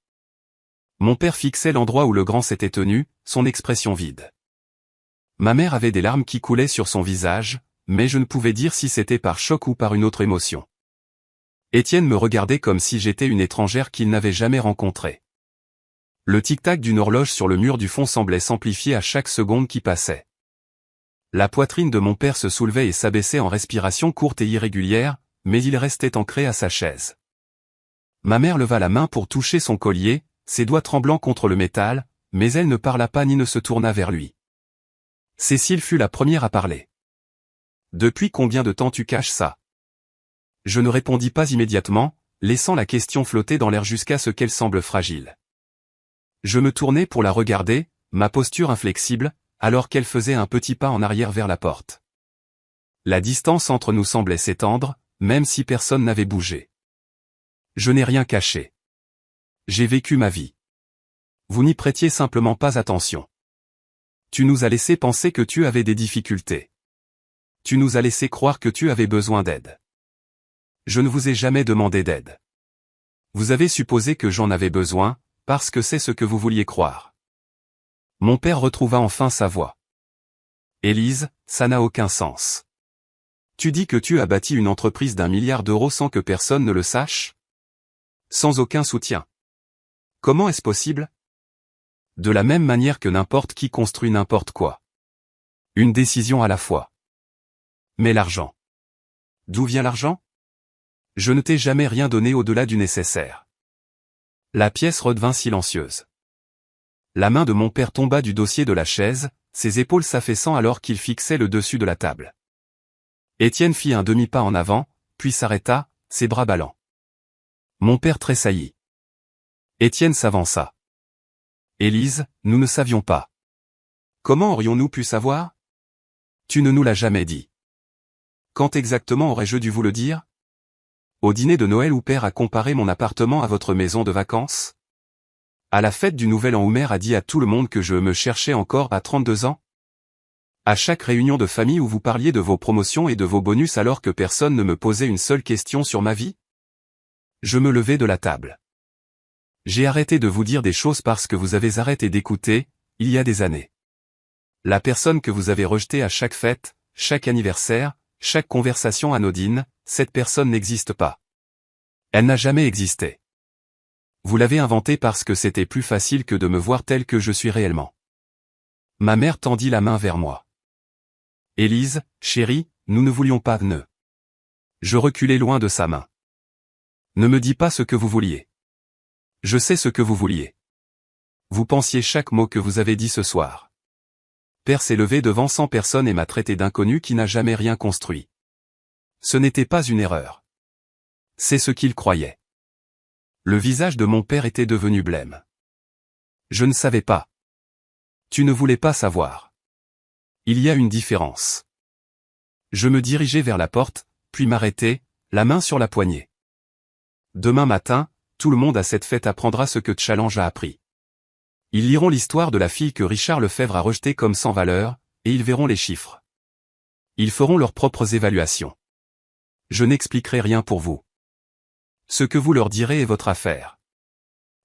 Mon père fixait l'endroit où Legrand s'était tenu, son expression vide. Ma mère avait des larmes qui coulaient sur son visage, mais je ne pouvais dire si c'était par choc ou par une autre émotion. Étienne me regardait comme si j'étais une étrangère qu'il n'avait jamais rencontrée. Le tic-tac d'une horloge sur le mur du fond semblait s'amplifier à chaque seconde qui passait. La poitrine de mon père se soulevait et s'abaissait en respiration courte et irrégulière, mais il restait ancré à sa chaise. Ma mère leva la main pour toucher son collier, ses doigts tremblants contre le métal, mais elle ne parla pas ni ne se tourna vers lui. Cécile fut la première à parler. « Depuis combien de temps tu caches ça ?» Je ne répondis pas immédiatement, laissant la question flotter dans l'air jusqu'à ce qu'elle semble fragile. Je me tournai pour la regarder, ma posture inflexible, alors qu'elle faisait un petit pas en arrière vers la porte. La distance entre nous semblait s'étendre, même si personne n'avait bougé. Je n'ai rien caché. J'ai vécu ma vie. Vous n'y prêtiez simplement pas attention. Tu nous as laissé penser que tu avais des difficultés. Tu nous as laissé croire que tu avais besoin d'aide. Je ne vous ai jamais demandé d'aide. Vous avez supposé que j'en avais besoin, parce que c'est ce que vous vouliez croire. Mon père retrouva enfin sa voix. Élise, ça n'a aucun sens. Tu dis que tu as bâti une entreprise d'1 milliard d'euros sans que personne ne le sache? Sans aucun soutien. Comment est-ce possible? De la même manière que n'importe qui construit n'importe quoi. Une décision à la fois. Mais l'argent. D'où vient l'argent? Je ne t'ai jamais rien donné au-delà du nécessaire. La pièce redevint silencieuse. La main de mon père tomba du dossier de la chaise, ses épaules s'affaissant alors qu'il fixait le dessus de la table. Étienne fit un demi-pas en avant, puis s'arrêta, ses bras ballants. Mon père tressaillit. Étienne s'avança. Élise, nous ne savions pas. Comment aurions-nous pu savoir? Tu ne nous l'as jamais dit. Quand exactement aurais-je dû vous le dire? Au dîner de Noël où père a comparé mon appartement à votre maison de vacances? À la fête du Nouvel An où mère a dit à tout le monde que je me cherchais encore à 32 ans? À chaque réunion de famille où vous parliez de vos promotions et de vos bonus alors que personne ne me posait une seule question sur ma vie? Je me levai de la table. J'ai arrêté de vous dire des choses parce que vous avez arrêté d'écouter, il y a des années. La personne que vous avez rejetée à chaque fête, chaque anniversaire, chaque conversation anodine, cette personne n'existe pas. Elle n'a jamais existé. Vous l'avez inventée parce que c'était plus facile que de me voir tel que je suis réellement. Ma mère tendit la main vers moi. Élise, chérie, nous ne voulions pas de nœud. Je reculai loin de sa main. Ne me dis pas ce que vous vouliez. Je sais ce que vous vouliez. Vous pensiez chaque mot que vous avez dit ce soir. Père s'est levé devant 100 personnes et m'a traité d'inconnu qui n'a jamais rien construit. Ce n'était pas une erreur. C'est ce qu'il croyait. Le visage de mon père était devenu blême. Je ne savais pas. Tu ne voulais pas savoir. Il y a une différence. Je me dirigeai vers la porte, puis m'arrêtai, la main sur la poignée. Demain matin, tout le monde à cette fête apprendra ce que Challenge a appris. Ils liront l'histoire de la fille que Richard Lefebvre a rejetée comme sans valeur, et ils verront les chiffres. Ils feront leurs propres évaluations. Je n'expliquerai rien pour vous. Ce que vous leur direz est votre affaire.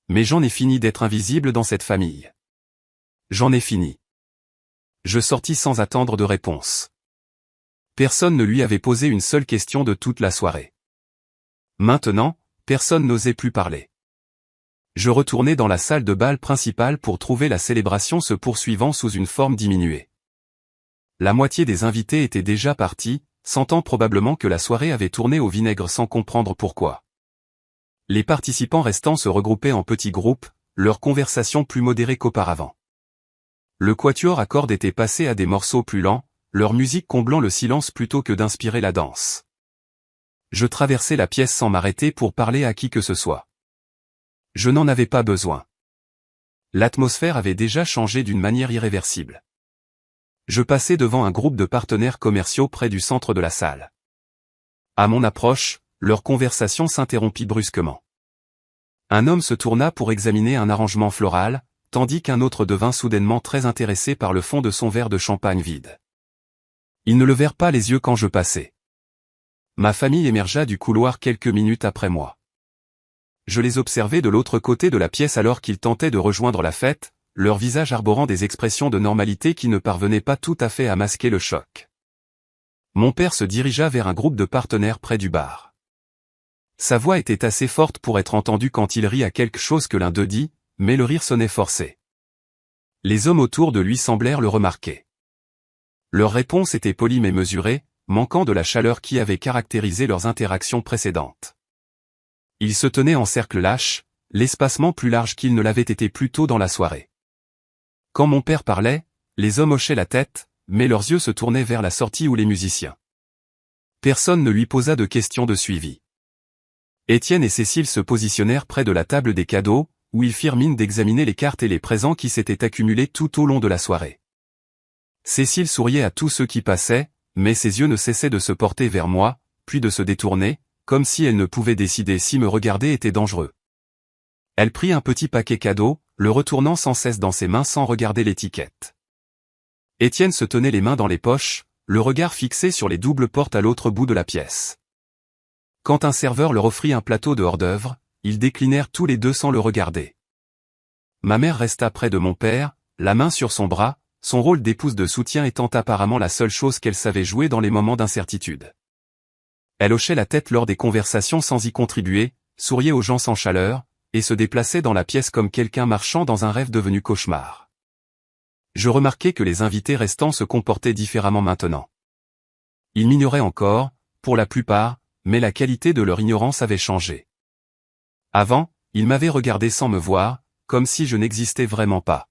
Mais j'en ai fini d'être invisible dans cette famille. J'en ai fini. Je sortis sans attendre de réponse. Personne ne lui avait posé une seule question de toute la soirée. Maintenant, personne n'osait plus parler. Je retournai dans la salle de bal principale pour trouver la célébration se poursuivant sous une forme diminuée. La moitié des invités étaient déjà partis, sentant probablement que la soirée avait tourné au vinaigre sans comprendre pourquoi. Les participants restants se regroupaient en petits groupes, leur conversation plus modérée qu'auparavant. Le quatuor à cordes était passé à des morceaux plus lents, leur musique comblant le silence plutôt que d'inspirer la danse. Je traversai la pièce sans m'arrêter pour parler à qui que ce soit. Je n'en avais pas besoin. L'atmosphère avait déjà changé d'une manière irréversible. Je passai devant un groupe de partenaires commerciaux près du centre de la salle. À mon approche, leur conversation s'interrompit brusquement. Un homme se tourna pour examiner un arrangement floral, tandis qu'un autre devint soudainement très intéressé par le fond de son verre de champagne vide. Ils ne levèrent pas les yeux quand je passai. Ma famille émergea du couloir quelques minutes après moi. Je les observai de l'autre côté de la pièce alors qu'ils tentaient de rejoindre la fête, leurs visages arborant des expressions de normalité qui ne parvenaient pas tout à fait à masquer le choc. Mon père se dirigea vers un groupe de partenaires près du bar. Sa voix était assez forte pour être entendue quand il rit à quelque chose que l'un d'eux dit, mais le rire sonnait forcé. Les hommes autour de lui semblèrent le remarquer. Leur réponse était polie mais mesurée, manquant de la chaleur qui avait caractérisé leurs interactions précédentes. Ils se tenaient en cercle lâche, l'espacement plus large qu'il ne l'avait été plus tôt dans la soirée. Quand mon père parlait, les hommes hochaient la tête, mais leurs yeux se tournaient vers la sortie ou les musiciens. Personne ne lui posa de questions de suivi. Étienne et Cécile se positionnèrent près de la table des cadeaux, où ils firent mine d'examiner les cartes et les présents qui s'étaient accumulés tout au long de la soirée. Cécile souriait à tous ceux qui passaient, mais ses yeux ne cessaient de se porter vers moi, puis de se détourner, comme si elle ne pouvait décider si me regarder était dangereux. Elle prit un petit paquet cadeau, le retournant sans cesse dans ses mains sans regarder l'étiquette. Étienne se tenait les mains dans les poches, le regard fixé sur les doubles portes à l'autre bout de la pièce. Quand un serveur leur offrit un plateau de hors-d'œuvre, ils déclinèrent tous les deux sans le regarder. Ma mère resta près de mon père, la main sur son bras, son rôle d'épouse de soutien étant apparemment la seule chose qu'elle savait jouer dans les moments d'incertitude. Elle hochait la tête lors des conversations sans y contribuer, souriait aux gens sans chaleur, et se déplaçait dans la pièce comme quelqu'un marchant dans un rêve devenu cauchemar. Je remarquai que les invités restants se comportaient différemment maintenant. Ils m'ignoraient encore, pour la plupart, mais la qualité de leur ignorance avait changé. Avant, ils m'avaient regardé sans me voir, comme si je n'existais vraiment pas.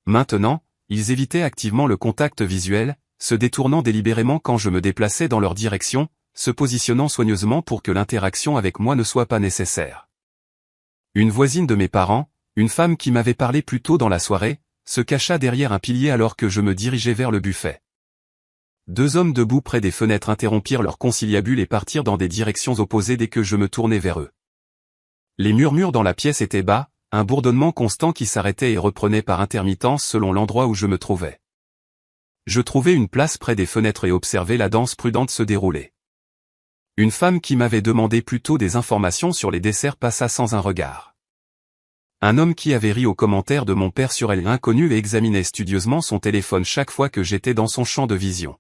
Maintenant, ils évitaient activement le contact visuel, se détournant délibérément quand je me déplaçais dans leur direction, se positionnant soigneusement pour que l'interaction avec moi ne soit pas nécessaire. Une voisine de mes parents, une femme qui m'avait parlé plus tôt dans la soirée, se cacha derrière un pilier alors que je me dirigeais vers le buffet. Deux hommes debout près des fenêtres interrompirent leur conciliabule et partirent dans des directions opposées dès que je me tournai vers eux. Les murmures dans la pièce étaient bas, un bourdonnement constant qui s'arrêtait et reprenait par intermittence selon l'endroit où je me trouvais. Je trouvai une place près des fenêtres et observai la danse prudente se dérouler. Une femme qui m'avait demandé plus tôt des informations sur les desserts passa sans un regard. Un homme qui avait ri aux commentaires de mon père sur elle inconnue et examinait studieusement son téléphone chaque fois que j'étais dans son champ de vision.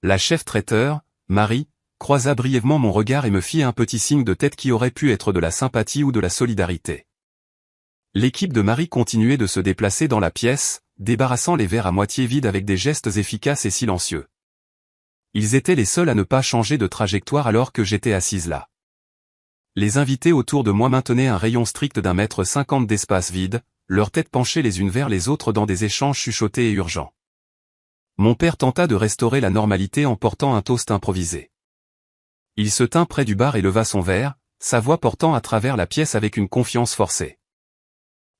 La chef traiteur, Marie, croisa brièvement mon regard et me fit un petit signe de tête qui aurait pu être de la sympathie ou de la solidarité. L'équipe de Marie continuait de se déplacer dans la pièce, débarrassant les verres à moitié vides avec des gestes efficaces et silencieux. Ils étaient les seuls à ne pas changer de trajectoire alors que j'étais assise là. Les invités autour de moi maintenaient un rayon strict d'1,50 m d'espace vide, leurs têtes penchées les unes vers les autres dans des échanges chuchotés et urgents. Mon père tenta de restaurer la normalité en portant un toast improvisé. Il se tint près du bar et leva son verre, sa voix portant à travers la pièce avec une confiance forcée.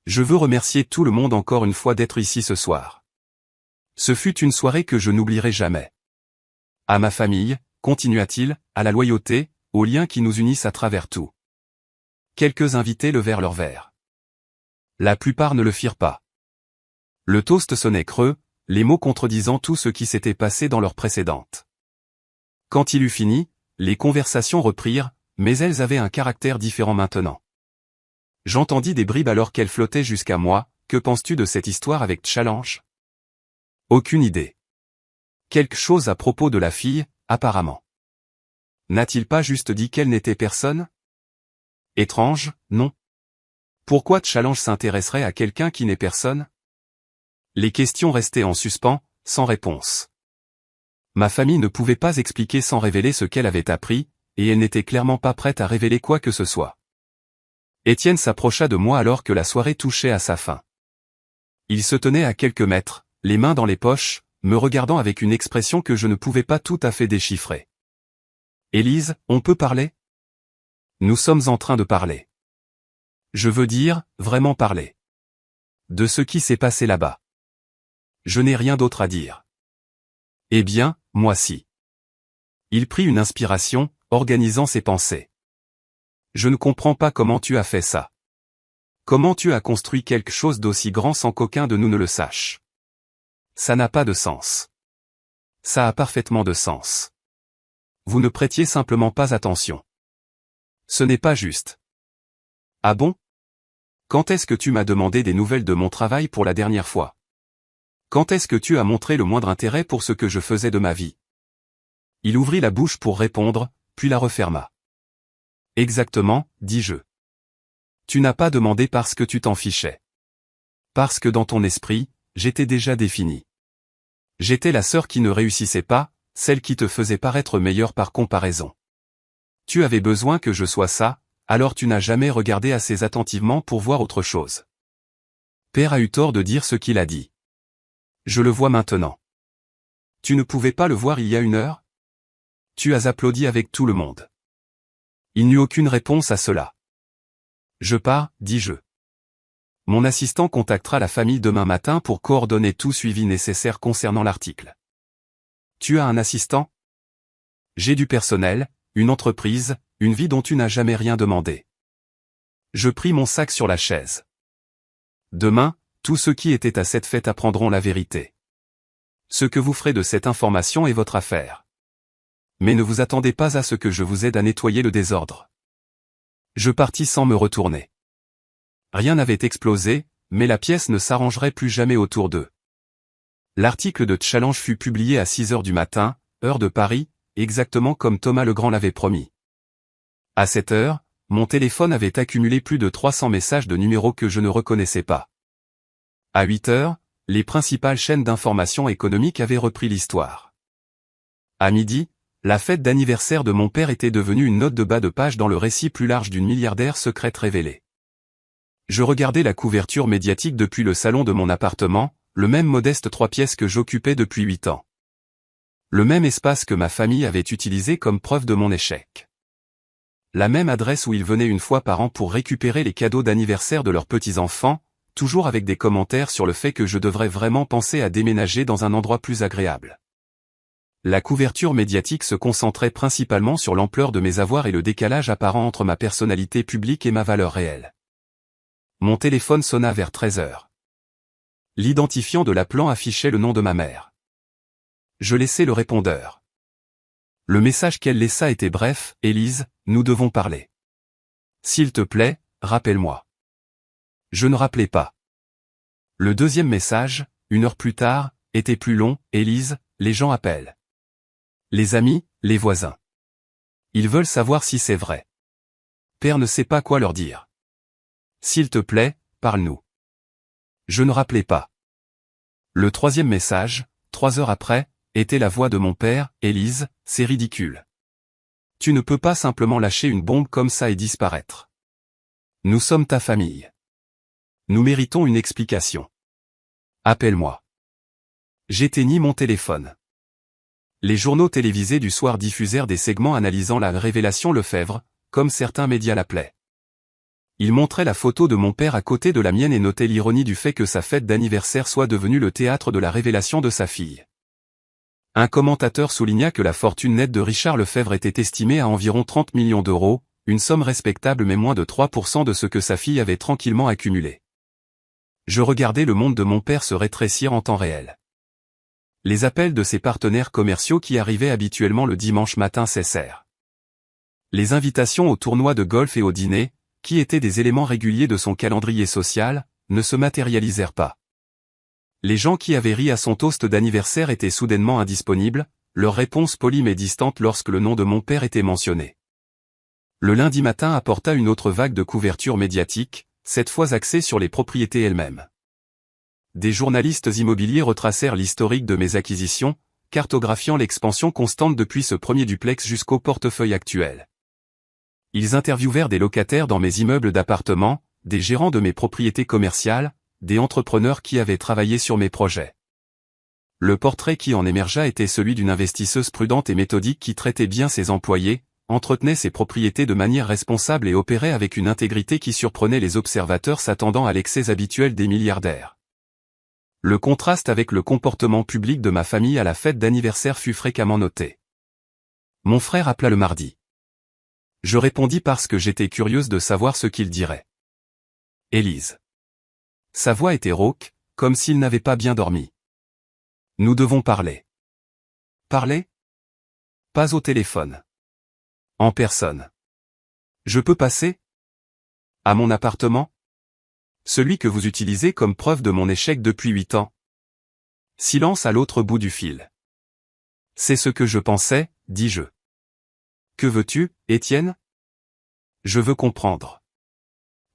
Je veux remercier tout le monde encore une fois d'être ici ce soir. Ce fut une soirée que je n'oublierai jamais. À ma famille, continua-t-il, à la loyauté, aux liens qui nous unissent à travers tout. Quelques invités levèrent leur verre. La plupart ne le firent pas. Le toast sonnait creux, les mots contredisant tout ce qui s'était passé dans l'heure précédente. Quand il eut fini, les conversations reprirent, mais elles avaient un caractère différent maintenant. J'entendis des bribes alors qu'elles flottaient jusqu'à moi, que penses-tu de cette histoire avec Challenge? Aucune idée. Quelque chose à propos de la fille, apparemment. N'a-t-il pas juste dit qu'elle n'était personne? Étrange, non? Pourquoi Challenge s'intéresserait à quelqu'un qui n'est personne? Les questions restaient en suspens, sans réponse. Ma famille ne pouvait pas expliquer sans révéler ce qu'elle avait appris, et elle n'était clairement pas prête à révéler quoi que ce soit. Étienne s'approcha de moi alors que la soirée touchait à sa fin. Il se tenait à quelques mètres, les mains dans les poches, me regardant avec une expression que je ne pouvais pas tout à fait déchiffrer. « Élise, on peut parler? Nous sommes en train de parler. Je veux dire, vraiment parler. De ce qui s'est passé là-bas. Je n'ai rien d'autre à dire. » Eh bien, moi si. Il prit une inspiration, organisant ses pensées. Je ne comprends pas comment tu as fait ça. Comment tu as construit quelque chose d'aussi grand sans qu'aucun de nous ne le sache. Ça n'a pas de sens. Ça a parfaitement de sens. Vous ne prêtiez simplement pas attention. Ce n'est pas juste. Ah bon? Quand est-ce que tu m'as demandé des nouvelles de mon travail pour la dernière fois? Quand est-ce que tu as montré le moindre intérêt pour ce que je faisais de ma vie? Il ouvrit la bouche pour répondre, puis la referma. Exactement, dis-je. Tu n'as pas demandé parce que tu t'en fichais. Parce que dans ton esprit, j'étais déjà défini. J'étais la sœur qui ne réussissait pas, celle qui te faisait paraître meilleure par comparaison. Tu avais besoin que je sois ça, alors tu n'as jamais regardé assez attentivement pour voir autre chose. Père a eu tort de dire ce qu'il a dit. Je le vois maintenant. Tu ne pouvais pas le voir il y a une heure? Tu as applaudi avec tout le monde. Il n'eut aucune réponse à cela. Je pars, dis-je. Mon assistant contactera la famille demain matin pour coordonner tout suivi nécessaire concernant l'article. Tu as un assistant? J'ai du personnel, une entreprise, une vie dont tu n'as jamais rien demandé. Je pris mon sac sur la chaise. Demain, tous ceux qui étaient à cette fête apprendront la vérité. Ce que vous ferez de cette information est votre affaire. Mais ne vous attendez pas à ce que je vous aide à nettoyer le désordre. Je partis sans me retourner. Rien n'avait explosé, mais la pièce ne s'arrangerait plus jamais autour d'eux. L'article de Challenge fut publié à 6 heures du matin, heure de Paris, exactement comme Thomas Legrand l'avait promis. À cette heure, mon téléphone avait accumulé plus de 300 messages de numéros que je ne reconnaissais pas. À 8 heures, les principales chaînes d'information économique avaient repris l'histoire. À midi, la fête d'anniversaire de mon père était devenue une note de bas de page dans le récit plus large d'une milliardaire secrète révélée. Je regardais la couverture médiatique depuis le salon de mon appartement, le même modeste 3 pièces que j'occupais depuis 8 ans. Le même espace que ma famille avait utilisé comme preuve de mon échec. La même adresse où ils venaient une fois par an pour récupérer les cadeaux d'anniversaire de leurs petits-enfants, toujours avec des commentaires sur le fait que je devrais vraiment penser à déménager dans un endroit plus agréable. La couverture médiatique se concentrait principalement sur l'ampleur de mes avoirs et le décalage apparent entre ma personnalité publique et ma valeur réelle. Mon téléphone sonna vers 13 heures. L'identifiant de l'appelant affichait le nom de ma mère. Je laissai le répondeur. Le message qu'elle laissa était bref, « Élise, nous devons parler. S'il te plaît, rappelle-moi. » Je ne rappelais pas. Le deuxième message, 1 heure plus tard, était plus long, « Élise, les gens appellent. Les amis, les voisins. Ils veulent savoir si c'est vrai. Père ne sait pas quoi leur dire. S'il te plaît, parle-nous. » Je ne rappelais pas. Le troisième message, 3 heures après, était la voix de mon père, « Élise, c'est ridicule. Tu ne peux pas simplement lâcher une bombe comme ça et disparaître. Nous sommes ta famille. Nous méritons une explication. Appelle-moi. » J'éteignis mon téléphone. Les journaux télévisés du soir diffusèrent des segments analysant la révélation Lefebvre, comme certains médias l'appelaient. Ils montraient la photo de mon père à côté de la mienne et notaient l'ironie du fait que sa fête d'anniversaire soit devenue le théâtre de la révélation de sa fille. Un commentateur souligna que la fortune nette de Richard Lefebvre était estimée à environ 30 millions d'euros, une somme respectable mais moins de 3% de ce que sa fille avait tranquillement accumulé. Je regardais le monde de mon père se rétrécir en temps réel. Les appels de ses partenaires commerciaux qui arrivaient habituellement le dimanche matin cessèrent. Les invitations aux tournois de golf et au dîner, qui étaient des éléments réguliers de son calendrier social, ne se matérialisèrent pas. Les gens qui avaient ri à son toast d'anniversaire étaient soudainement indisponibles, leur réponse polie mais distante lorsque le nom de mon père était mentionné. Le lundi matin apporta une autre vague de couverture médiatique, cette fois axée sur les propriétés elles-mêmes. Des journalistes immobiliers retracèrent l'historique de mes acquisitions, cartographiant l'expansion constante depuis ce premier duplex jusqu'au portefeuille actuel. Ils interviewèrent des locataires dans mes immeubles d'appartements, des gérants de mes propriétés commerciales, des entrepreneurs qui avaient travaillé sur mes projets. Le portrait qui en émergea était celui d'une investisseuse prudente et méthodique qui traitait bien ses employés, entretenait ses propriétés de manière responsable et opérait avec une intégrité qui surprenait les observateurs s'attendant à l'excès habituel des milliardaires. Le contraste avec le comportement public de ma famille à la fête d'anniversaire fut fréquemment noté. Mon frère appela le mardi. Je répondis parce que j'étais curieuse de savoir ce qu'il dirait. Élise. Sa voix était rauque, comme s'il n'avait pas bien dormi. Nous devons parler. Parler? Pas au téléphone. En personne. Je peux passer? À mon appartement? Celui que vous utilisez comme preuve de mon échec depuis 8 ans. Silence à l'autre bout du fil. C'est ce que je pensais, dis-je. Que veux-tu, Étienne? Je veux comprendre.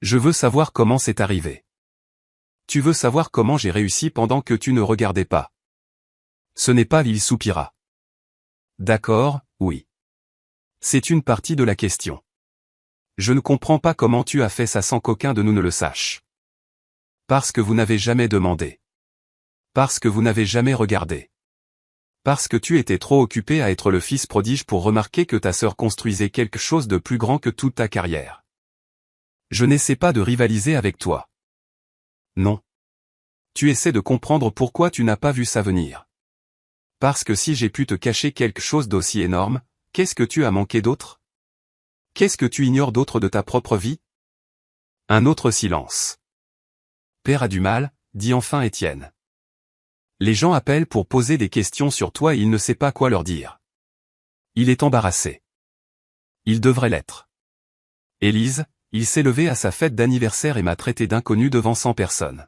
Je veux savoir comment c'est arrivé. Tu veux savoir comment j'ai réussi pendant que tu ne regardais pas. Ce n'est pas, il soupira. D'accord, oui. C'est une partie de la question. Je ne comprends pas comment tu as fait ça sans qu'aucun de nous ne le sache. Parce que vous n'avez jamais demandé. Parce que vous n'avez jamais regardé. Parce que tu étais trop occupé à être le fils prodige pour remarquer que ta sœur construisait quelque chose de plus grand que toute ta carrière. Je n'essaie pas de rivaliser avec toi. Non. Tu essaies de comprendre pourquoi tu n'as pas vu ça venir. Parce que si j'ai pu te cacher quelque chose d'aussi énorme, qu'est-ce que tu as manqué d'autre? Qu'est-ce que tu ignores d'autre de ta propre vie? Un autre silence. Père a du mal, dit enfin Étienne. Les gens appellent pour poser des questions sur toi et il ne sait pas quoi leur dire. Il est embarrassé. Il devrait l'être. Élise, il s'est levé à sa fête d'anniversaire et m'a traité d'inconnu devant 100 personnes.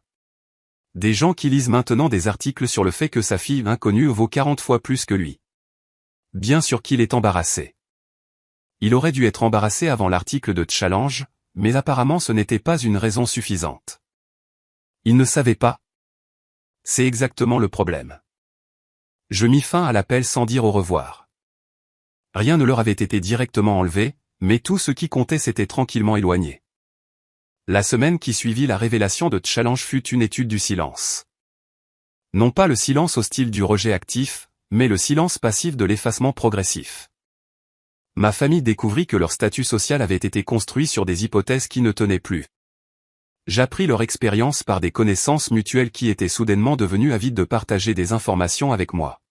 Des gens qui lisent maintenant des articles sur le fait que sa fille inconnue vaut 40 fois plus que lui. Bien sûr qu'il est embarrassé. Il aurait dû être embarrassé avant l'article de Challenge, mais apparemment ce n'était pas une raison suffisante. Il ne savait pas. C'est exactement le problème. Je mis fin à l'appel sans dire au revoir. Rien ne leur avait été directement enlevé, mais tout ce qui comptait s'était tranquillement éloigné. La semaine qui suivit la révélation de Challenge fut une étude du silence. Non pas le silence hostile du rejet actif, mais le silence passif de l'effacement progressif. Ma famille découvrit que leur statut social avait été construit sur des hypothèses qui ne tenaient plus. J'appris leur expérience par des connaissances mutuelles qui étaient soudainement devenues avides de partager des informations avec moi.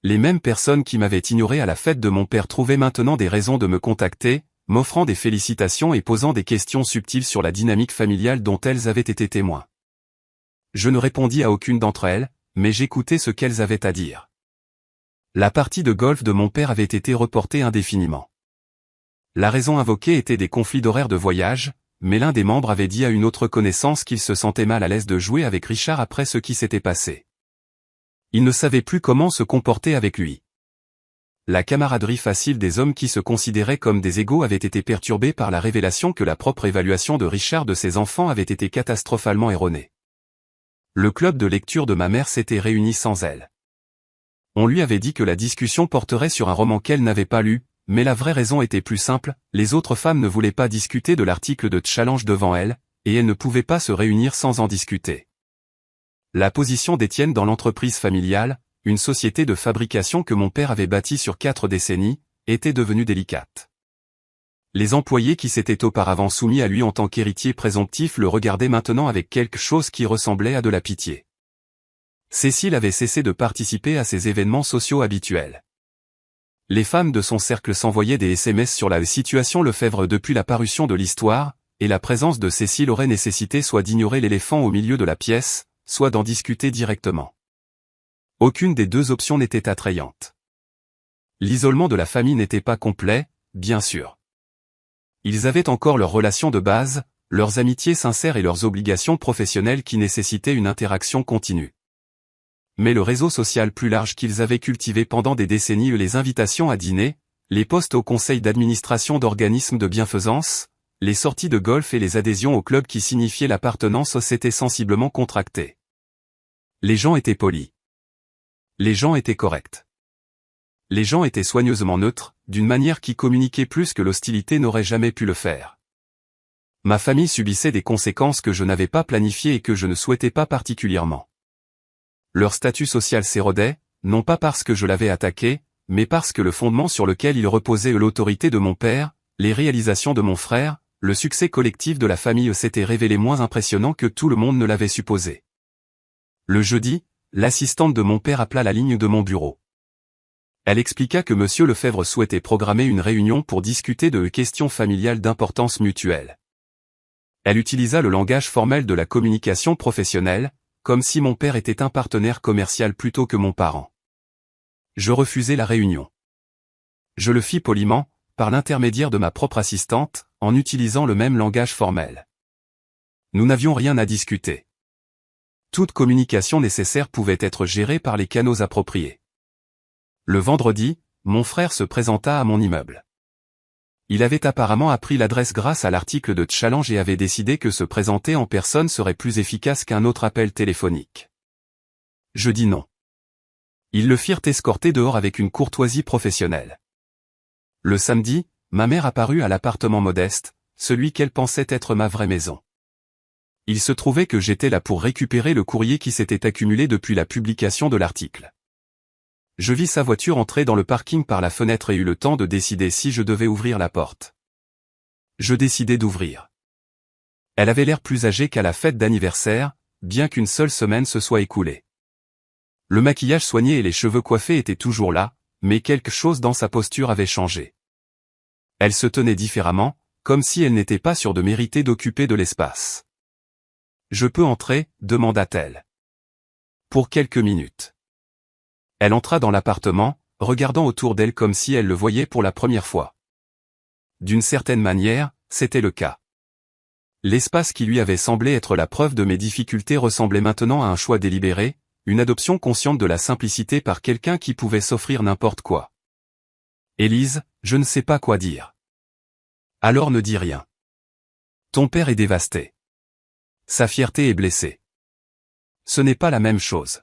Les mêmes personnes qui m'avaient ignoré à la fête de mon père trouvaient maintenant des raisons de me contacter, m'offrant des félicitations et posant des questions subtiles sur la dynamique familiale dont elles avaient été témoins. Je ne répondis à aucune d'entre elles, mais j'écoutais ce qu'elles avaient à dire. La partie de golf de mon père avait été reportée indéfiniment. La raison invoquée était des conflits d'horaires de voyage, mais l'un des membres avait dit à une autre connaissance qu'il se sentait mal à l'aise de jouer avec Richard après ce qui s'était passé. Il ne savait plus comment se comporter avec lui. La camaraderie facile des hommes qui se considéraient comme des égaux avait été perturbée par la révélation que la propre évaluation de Richard de ses enfants avait été catastrophalement erronée. Le club de lecture de ma mère s'était réuni sans elle. On lui avait dit que la discussion porterait sur un roman qu'elle n'avait pas lu, mais la vraie raison était plus simple, les autres femmes ne voulaient pas discuter de l'article de Challenge devant elle, et elles ne pouvaient pas se réunir sans en discuter. La position d'Étienne dans l'entreprise familiale, une société de fabrication que mon père avait bâtie sur 4 décennies, était devenue délicate. Les employés qui s'étaient auparavant soumis à lui en tant qu'héritier présomptif le regardaient maintenant avec quelque chose qui ressemblait à de la pitié. Cécile avait cessé de participer à ces événements sociaux habituels. Les femmes de son cercle s'envoyaient des SMS sur la situation Lefebvre depuis la parution de l'histoire, et la présence de Cécile aurait nécessité soit d'ignorer l'éléphant au milieu de la pièce, soit d'en discuter directement. Aucune des deux options n'était attrayante. L'isolement de la famille n'était pas complet, bien sûr. Ils avaient encore leur relation de base, leurs amitiés sincères et leurs obligations professionnelles qui nécessitaient une interaction continue. Mais le réseau social plus large qu'ils avaient cultivé pendant des décennies et les invitations à dîner, les postes au conseil d'administration d'organismes de bienfaisance, les sorties de golf et les adhésions au club qui signifiaient l'appartenance s'étaient sensiblement contractées. Les gens étaient polis. Les gens étaient corrects. Les gens étaient soigneusement neutres, d'une manière qui communiquait plus que l'hostilité n'aurait jamais pu le faire. Ma famille subissait des conséquences que je n'avais pas planifiées et que je ne souhaitais pas particulièrement. Leur statut social s'érodait, non pas parce que je l'avais attaqué, mais parce que le fondement sur lequel il reposait l'autorité de mon père, les réalisations de mon frère, le succès collectif de la famille s'était révélé moins impressionnant que tout le monde ne l'avait supposé. Le jeudi, l'assistante de mon père appela la ligne de mon bureau. Elle expliqua que M. Lefebvre souhaitait programmer une réunion pour discuter de questions familiales d'importance mutuelle. Elle utilisa le langage formel de la communication professionnelle, comme si mon père était un partenaire commercial plutôt que mon parent. Je refusai la réunion. Je le fis poliment, par l'intermédiaire de ma propre assistante, en utilisant le même langage formel. Nous n'avions rien à discuter. Toute communication nécessaire pouvait être gérée par les canaux appropriés. Le vendredi, mon frère se présenta à mon immeuble. Il avait apparemment appris l'adresse grâce à l'article de Challenge et avait décidé que se présenter en personne serait plus efficace qu'un autre appel téléphonique. Je dis non. Ils le firent escorter dehors avec une courtoisie professionnelle. Le samedi, ma mère apparut à l'appartement modeste, celui qu'elle pensait être ma vraie maison. Il se trouvait que j'étais là pour récupérer le courrier qui s'était accumulé depuis la publication de l'article. Je vis sa voiture entrer dans le parking par la fenêtre et eus le temps de décider si je devais ouvrir la porte. Je décidai d'ouvrir. Elle avait l'air plus âgée qu'à la fête d'anniversaire, bien qu'une seule semaine se soit écoulée. Le maquillage soigné et les cheveux coiffés étaient toujours là, mais quelque chose dans sa posture avait changé. Elle se tenait différemment, comme si elle n'était pas sûre de mériter d'occuper de l'espace. « Je peux entrer ?» demanda-t-elle. Pour quelques minutes. Elle entra dans l'appartement, regardant autour d'elle comme si elle le voyait pour la première fois. D'une certaine manière, c'était le cas. L'espace qui lui avait semblé être la preuve de mes difficultés ressemblait maintenant à un choix délibéré, une adoption consciente de la simplicité par quelqu'un qui pouvait s'offrir n'importe quoi. « Élise, je ne sais pas quoi dire. » « Alors ne dis rien. Ton père est dévasté. Sa fierté est blessée. Ce n'est pas la même chose. »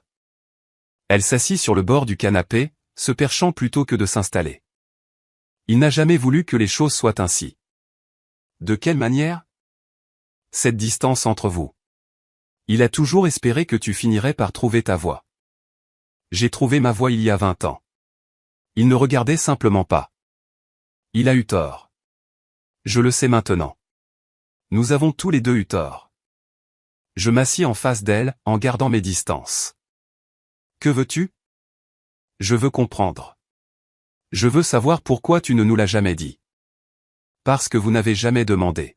Elle s'assit sur le bord du canapé, se perchant plutôt que de s'installer. Il n'a jamais voulu que les choses soient ainsi. De quelle manière? Cette distance entre vous. Il a toujours espéré que tu finirais par trouver ta voie. J'ai trouvé ma voie il y a 20 ans. Il ne regardait simplement pas. Il a eu tort. Je le sais maintenant. Nous avons tous les deux eu tort. Je m'assis en face d'elle, en gardant mes distances. Que veux-tu? Je veux comprendre. Je veux savoir pourquoi tu ne nous l'as jamais dit. Parce que vous n'avez jamais demandé.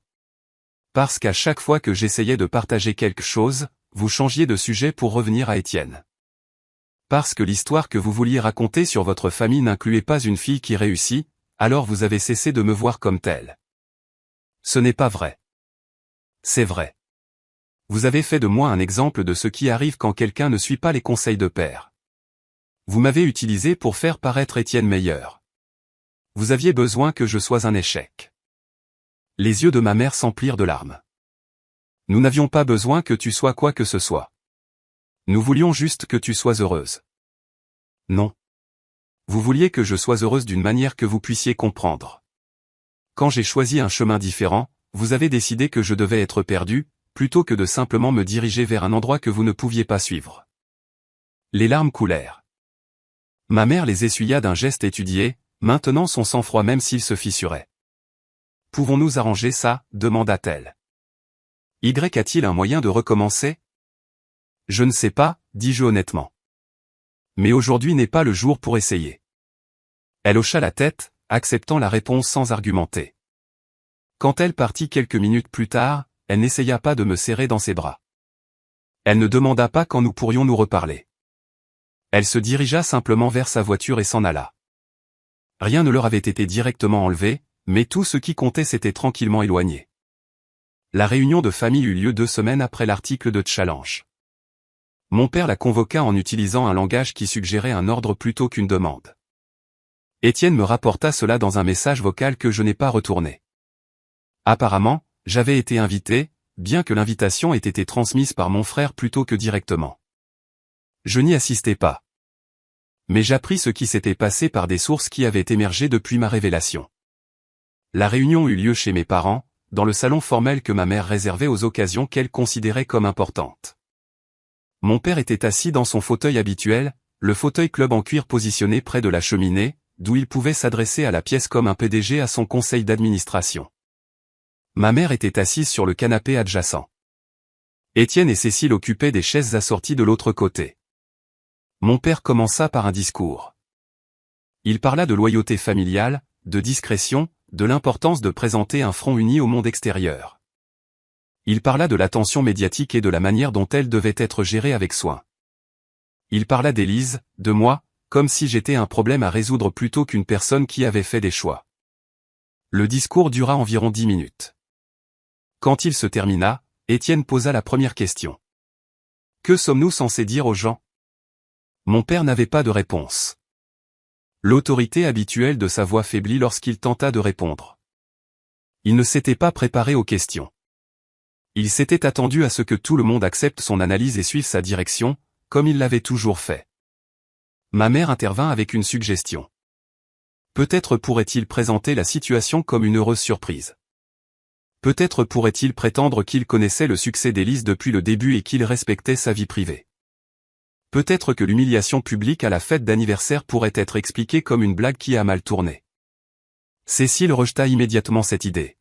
Parce qu'à chaque fois que j'essayais de partager quelque chose, vous changiez de sujet pour revenir à Étienne. Parce que l'histoire que vous vouliez raconter sur votre famille n'incluait pas une fille qui réussit, alors vous avez cessé de me voir comme telle. Ce n'est pas vrai. C'est vrai. Vous avez fait de moi un exemple de ce qui arrive quand quelqu'un ne suit pas les conseils de père. Vous m'avez utilisé pour faire paraître Étienne meilleur. Vous aviez besoin que je sois un échec. Les yeux de ma mère s'emplirent de larmes. Nous n'avions pas besoin que tu sois quoi que ce soit. Nous voulions juste que tu sois heureuse. Non. Vous vouliez que je sois heureuse d'une manière que vous puissiez comprendre. Quand j'ai choisi un chemin différent, vous avez décidé que je devais être perdu, plutôt que de simplement me diriger vers un endroit que vous ne pouviez pas suivre. Les larmes coulèrent. Ma mère les essuya d'un geste étudié, maintenant son sang-froid même s'il se fissurait. « Pouvons-nous arranger ça ?» demanda-t-elle. « Y a-t-il un moyen de recommencer ?» « Je ne sais pas, dis-je honnêtement. Mais aujourd'hui n'est pas le jour pour essayer. » Elle hocha la tête, acceptant la réponse sans argumenter. Quand elle partit quelques minutes plus tard, elle n'essaya pas de me serrer dans ses bras. Elle ne demanda pas quand nous pourrions nous reparler. Elle se dirigea simplement vers sa voiture et s'en alla. Rien ne leur avait été directement enlevé, mais tout ce qui comptait s'était tranquillement éloigné. La réunion de famille eut lieu 2 semaines après l'article de Challenge. Mon père la convoqua en utilisant un langage qui suggérait un ordre plutôt qu'une demande. Étienne me rapporta cela dans un message vocal que je n'ai pas retourné. Apparemment, j'avais été invité, bien que l'invitation ait été transmise par mon frère plutôt que directement. Je n'y assistais pas. Mais j'appris ce qui s'était passé par des sources qui avaient émergé depuis ma révélation. La réunion eut lieu chez mes parents, dans le salon formel que ma mère réservait aux occasions qu'elle considérait comme importantes. Mon père était assis dans son fauteuil habituel, le fauteuil club en cuir positionné près de la cheminée, d'où il pouvait s'adresser à la pièce comme un PDG à son conseil d'administration. Ma mère était assise sur le canapé adjacent. Étienne et Cécile occupaient des chaises assorties de l'autre côté. Mon père commença par un discours. Il parla de loyauté familiale, de discrétion, de l'importance de présenter un front uni au monde extérieur. Il parla de l'attention médiatique et de la manière dont elle devait être gérée avec soin. Il parla d'Élise, de moi, comme si j'étais un problème à résoudre plutôt qu'une personne qui avait fait des choix. Le discours dura environ 10 minutes. Quand il se termina, Étienne posa la première question. Que sommes-nous censés dire aux gens? Mon père n'avait pas de réponse. L'autorité habituelle de sa voix faiblit lorsqu'il tenta de répondre. Il ne s'était pas préparé aux questions. Il s'était attendu à ce que tout le monde accepte son analyse et suive sa direction, comme il l'avait toujours fait. Ma mère intervint avec une suggestion. Peut-être pourrait-il présenter la situation comme une heureuse surprise. Peut-être pourrait-il prétendre qu'il connaissait le succès d'Élise depuis le début et qu'il respectait sa vie privée. Peut-être que l'humiliation publique à la fête d'anniversaire pourrait être expliquée comme une blague qui a mal tourné. Cécile rejeta immédiatement cette idée.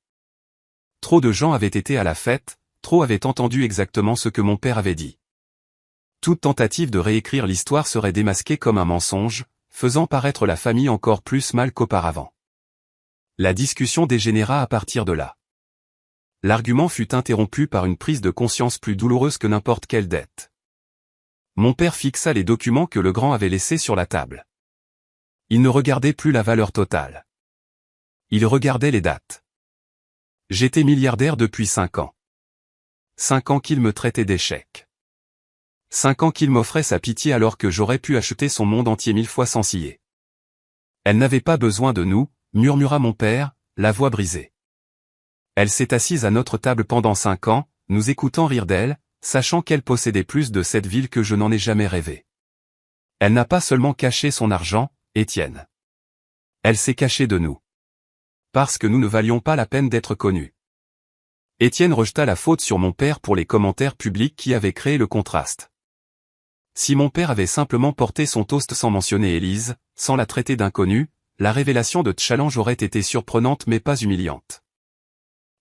Trop de gens avaient été à la fête, trop avaient entendu exactement ce que mon père avait dit. Toute tentative de réécrire l'histoire serait démasquée comme un mensonge, faisant paraître la famille encore plus mal qu'auparavant. La discussion dégénéra à partir de là. L'argument fut interrompu par une prise de conscience plus douloureuse que n'importe quelle dette. Mon père fixa les documents que le grand avait laissés sur la table. Il ne regardait plus la valeur totale. Il regardait les dates. J'étais milliardaire depuis 5 ans. 5 ans qu'il me traitait d'échec. 5 ans qu'il m'offrait sa pitié alors que j'aurais pu acheter son monde entier 1000 fois sans scier. Elle n'avait pas besoin de nous, murmura mon père, la voix brisée. Elle s'est assise à notre table pendant 5 ans, nous écoutant rire d'elle, sachant qu'elle possédait plus de cette ville que je n'en ai jamais rêvé. Elle n'a pas seulement caché son argent, Étienne. Elle s'est cachée de nous. Parce que nous ne valions pas la peine d'être connus. Étienne rejeta la faute sur mon père pour les commentaires publics qui avaient créé le contraste. Si mon père avait simplement porté son toast sans mentionner Élise, sans la traiter d'inconnue, la révélation de Challenge aurait été surprenante mais pas humiliante.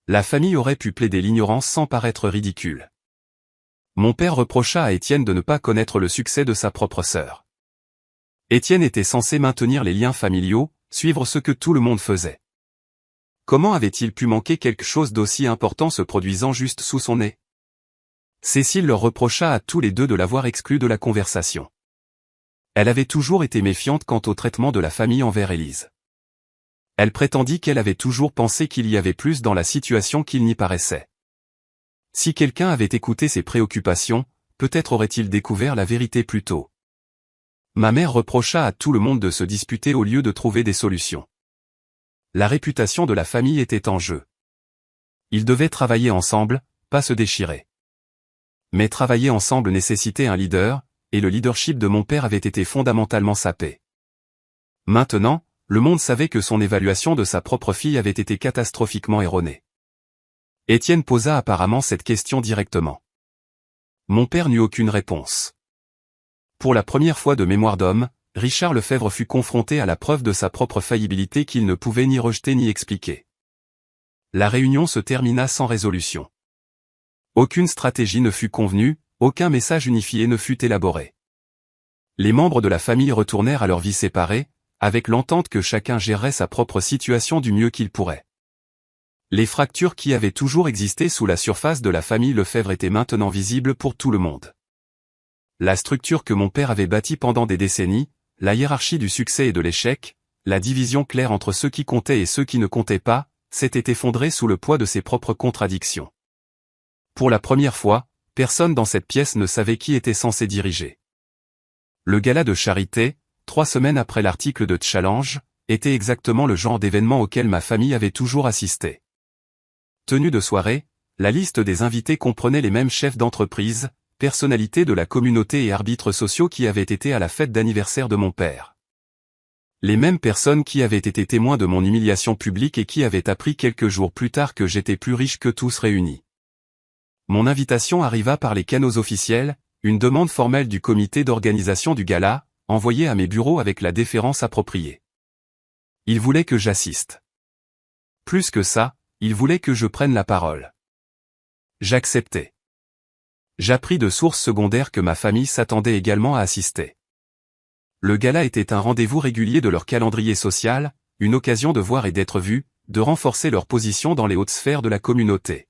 La famille aurait pu plaider l'ignorance sans paraître ridicule. Mon père reprocha à Étienne de ne pas connaître le succès de sa propre sœur. Étienne était censé maintenir les liens familiaux, suivre ce que tout le monde faisait. Comment avait-il pu manquer quelque chose d'aussi important se produisant juste sous son nez? Cécile leur reprocha à tous les deux de l'avoir exclu de la conversation. Elle avait toujours été méfiante quant au traitement de la famille envers Élise. Elle prétendit qu'elle avait toujours pensé qu'il y avait plus dans la situation qu'il n'y paraissait. Si quelqu'un avait écouté ses préoccupations, peut-être aurait-il découvert la vérité plus tôt. Ma mère reprocha à tout le monde de se disputer au lieu de trouver des solutions. La réputation de la famille était en jeu. Ils devaient travailler ensemble, pas se déchirer. Mais travailler ensemble nécessitait un leader, et le leadership de mon père avait été fondamentalement sapé. Maintenant, le monde savait que son évaluation de sa propre fille avait été catastrophiquement erronée. Étienne posa apparemment cette question directement. Mon père n'eut aucune réponse. Pour la première fois de mémoire d'homme, Richard Lefebvre fut confronté à la preuve de sa propre faillibilité qu'il ne pouvait ni rejeter ni expliquer. La réunion se termina sans résolution. Aucune stratégie ne fut convenue, aucun message unifié ne fut élaboré. Les membres de la famille retournèrent à leur vie séparée, avec l'entente que chacun gérerait sa propre situation du mieux qu'il pourrait. Les fractures qui avaient toujours existé sous la surface de la famille Lefebvre étaient maintenant visibles pour tout le monde. La structure que mon père avait bâtie pendant des décennies, la hiérarchie du succès et de l'échec, la division claire entre ceux qui comptaient et ceux qui ne comptaient pas, s'était effondrée sous le poids de ses propres contradictions. Pour la première fois, personne dans cette pièce ne savait qui était censé diriger. Le gala de charité, 3 semaines après l'article de Challenge, était exactement le genre d'événement auquel ma famille avait toujours assisté. Tenue de soirée, la liste des invités comprenait les mêmes chefs d'entreprise, personnalités de la communauté et arbitres sociaux qui avaient été à la fête d'anniversaire de mon père. Les mêmes personnes qui avaient été témoins de mon humiliation publique et qui avaient appris quelques jours plus tard que j'étais plus riche que tous réunis. Mon invitation arriva par les canaux officiels, une demande formelle du comité d'organisation du gala, envoyée à mes bureaux avec la déférence appropriée. Ils voulaient que j'assiste. Plus que ça, ils voulaient que je prenne la parole. J'acceptais. J'appris de sources secondaires que ma famille s'attendait également à assister. Le gala était un rendez-vous régulier de leur calendrier social, une occasion de voir et d'être vus, de renforcer leur position dans les hautes sphères de la communauté.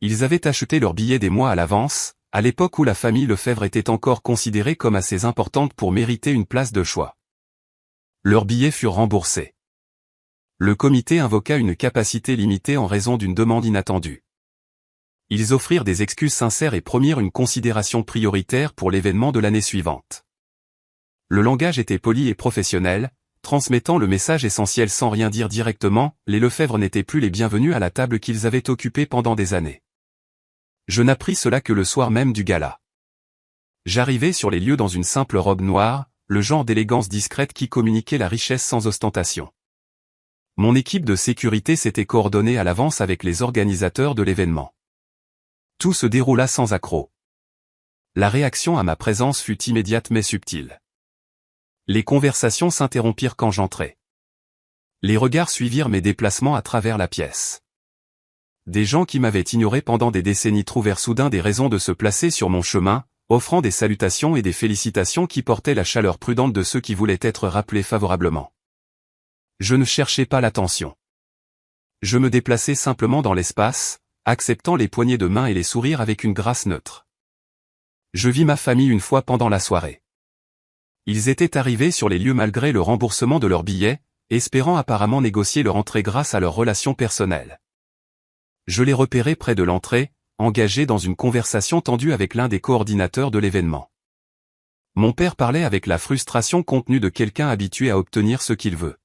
Ils avaient acheté leurs billets des mois à l'avance, à l'époque où la famille Lefebvre était encore considérée comme assez importante pour mériter une place de choix. Leurs billets furent remboursés. Le comité invoqua une capacité limitée en raison d'une demande inattendue. Ils offrirent des excuses sincères et promirent une considération prioritaire pour l'événement de l'année suivante. Le langage était poli et professionnel, transmettant le message essentiel sans rien dire directement, les Lefebvre n'étaient plus les bienvenus à la table qu'ils avaient occupée pendant des années. Je n'appris cela que le soir même du gala. J'arrivai sur les lieux dans une simple robe noire, le genre d'élégance discrète qui communiquait la richesse sans ostentation. Mon équipe de sécurité s'était coordonnée à l'avance avec les organisateurs de l'événement. Tout se déroula sans accroc. La réaction à ma présence fut immédiate mais subtile. Les conversations s'interrompirent quand j'entrai. Les regards suivirent mes déplacements à travers la pièce. Des gens qui m'avaient ignoré pendant des décennies trouvèrent soudain des raisons de se placer sur mon chemin, offrant des salutations et des félicitations qui portaient la chaleur prudente de ceux qui voulaient être rappelés favorablement. Je ne cherchais pas l'attention. Je me déplaçais simplement dans l'espace, acceptant les poignées de main et les sourires avec une grâce neutre. Je vis ma famille une fois pendant la soirée. Ils étaient arrivés sur les lieux malgré le remboursement de leurs billets, espérant apparemment négocier leur entrée grâce à leurs relations personnelles. Je les repérai près de l'entrée, engagés dans une conversation tendue avec l'un des coordinateurs de l'événement. Mon père parlait avec la frustration contenue de quelqu'un habitué à obtenir ce qu'il veut.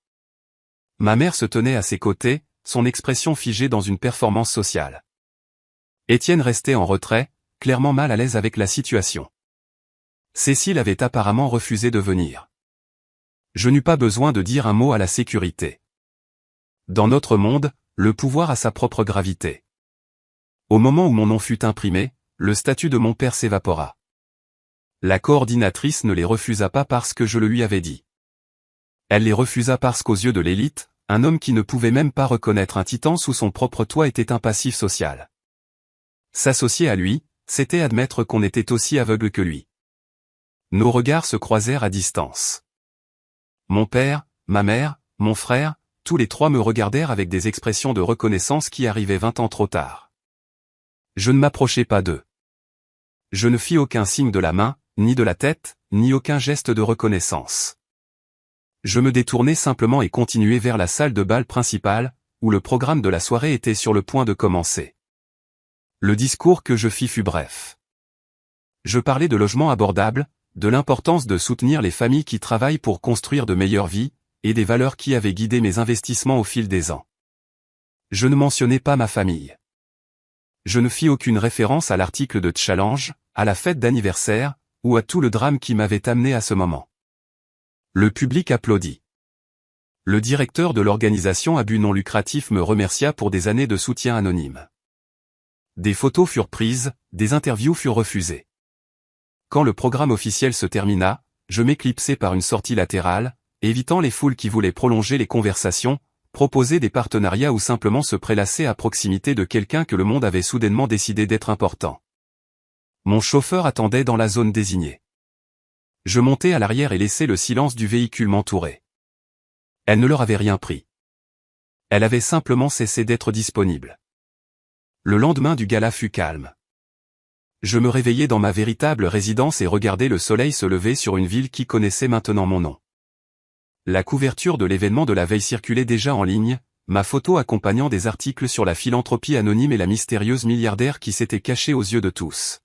Ma mère se tenait à ses côtés, son expression figée dans une performance sociale. Étienne restait en retrait, clairement mal à l'aise avec la situation. Cécile avait apparemment refusé de venir. Je n'eus pas besoin de dire un mot à la sécurité. Dans notre monde, le pouvoir a sa propre gravité. Au moment où mon nom fut imprimé, le statut de mon père s'évapora. La coordinatrice ne les refusa pas parce que je le lui avais dit. Elle les refusa parce qu'aux yeux de l'élite, un homme qui ne pouvait même pas reconnaître un titan sous son propre toit était un passif social. S'associer à lui, c'était admettre qu'on était aussi aveugle que lui. Nos regards se croisèrent à distance. Mon père, ma mère, mon frère, tous les trois me regardèrent avec des expressions de reconnaissance qui arrivaient 20 ans trop tard. Je ne m'approchai pas d'eux. Je ne fis aucun signe de la main, ni de la tête, ni aucun geste de reconnaissance. Je me détournai simplement et continuai vers la salle de bal principale, où le programme de la soirée était sur le point de commencer. Le discours que je fis fut bref. Je parlais de logements abordables, de l'importance de soutenir les familles qui travaillent pour construire de meilleures vies, et des valeurs qui avaient guidé mes investissements au fil des ans. Je ne mentionnais pas ma famille. Je ne fis aucune référence à l'article de Challenge, à la fête d'anniversaire, ou à tout le drame qui m'avait amené à ce moment. Le public applaudit. Le directeur de l'organisation à but non lucratif me remercia pour des années de soutien anonyme. Des photos furent prises, des interviews furent refusées. Quand le programme officiel se termina, je m'éclipsai par une sortie latérale, évitant les foules qui voulaient prolonger les conversations, proposer des partenariats ou simplement se prélasser à proximité de quelqu'un que le monde avait soudainement décidé d'être important. Mon chauffeur attendait dans la zone désignée. Je montai à l'arrière et laissai le silence du véhicule m'entourer. Elle ne leur avait rien pris. Elle avait simplement cessé d'être disponible. Le lendemain du gala fut calme. Je me réveillai dans ma véritable résidence et regardai le soleil se lever sur une ville qui connaissait maintenant mon nom. La couverture de l'événement de la veille circulait déjà en ligne, ma photo accompagnant des articles sur la philanthropie anonyme et la mystérieuse milliardaire qui s'était cachée aux yeux de tous.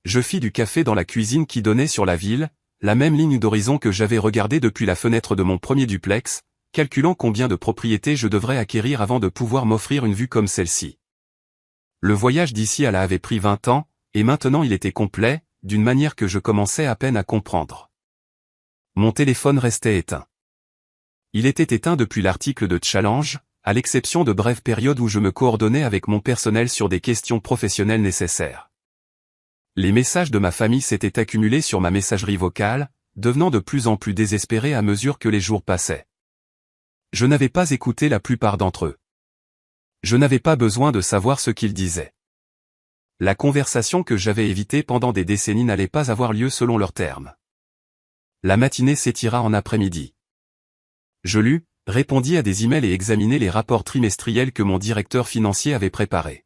Je fis du café dans la cuisine qui donnait sur la ville, la même ligne d'horizon que j'avais regardée depuis la fenêtre de mon premier duplex, calculant combien de propriétés je devrais acquérir avant de pouvoir m'offrir une vue comme celle-ci. Le voyage d'ici à là avait pris 20 ans, et maintenant il était complet, d'une manière que je commençais à peine à comprendre. Mon téléphone restait éteint. Il était éteint depuis l'article de Challenge, à l'exception de brèves périodes où je me coordonnais avec mon personnel sur des questions professionnelles nécessaires. Les messages de ma famille s'étaient accumulés sur ma messagerie vocale, devenant de plus en plus désespérés à mesure que les jours passaient. Je n'avais pas écouté la plupart d'entre eux. Je n'avais pas besoin de savoir ce qu'ils disaient. La conversation que j'avais évitée pendant des décennies n'allait pas avoir lieu selon leurs termes. La matinée s'étira en après-midi. Je lus, répondis à des emails et examinai les rapports trimestriels que mon directeur financier avait préparés.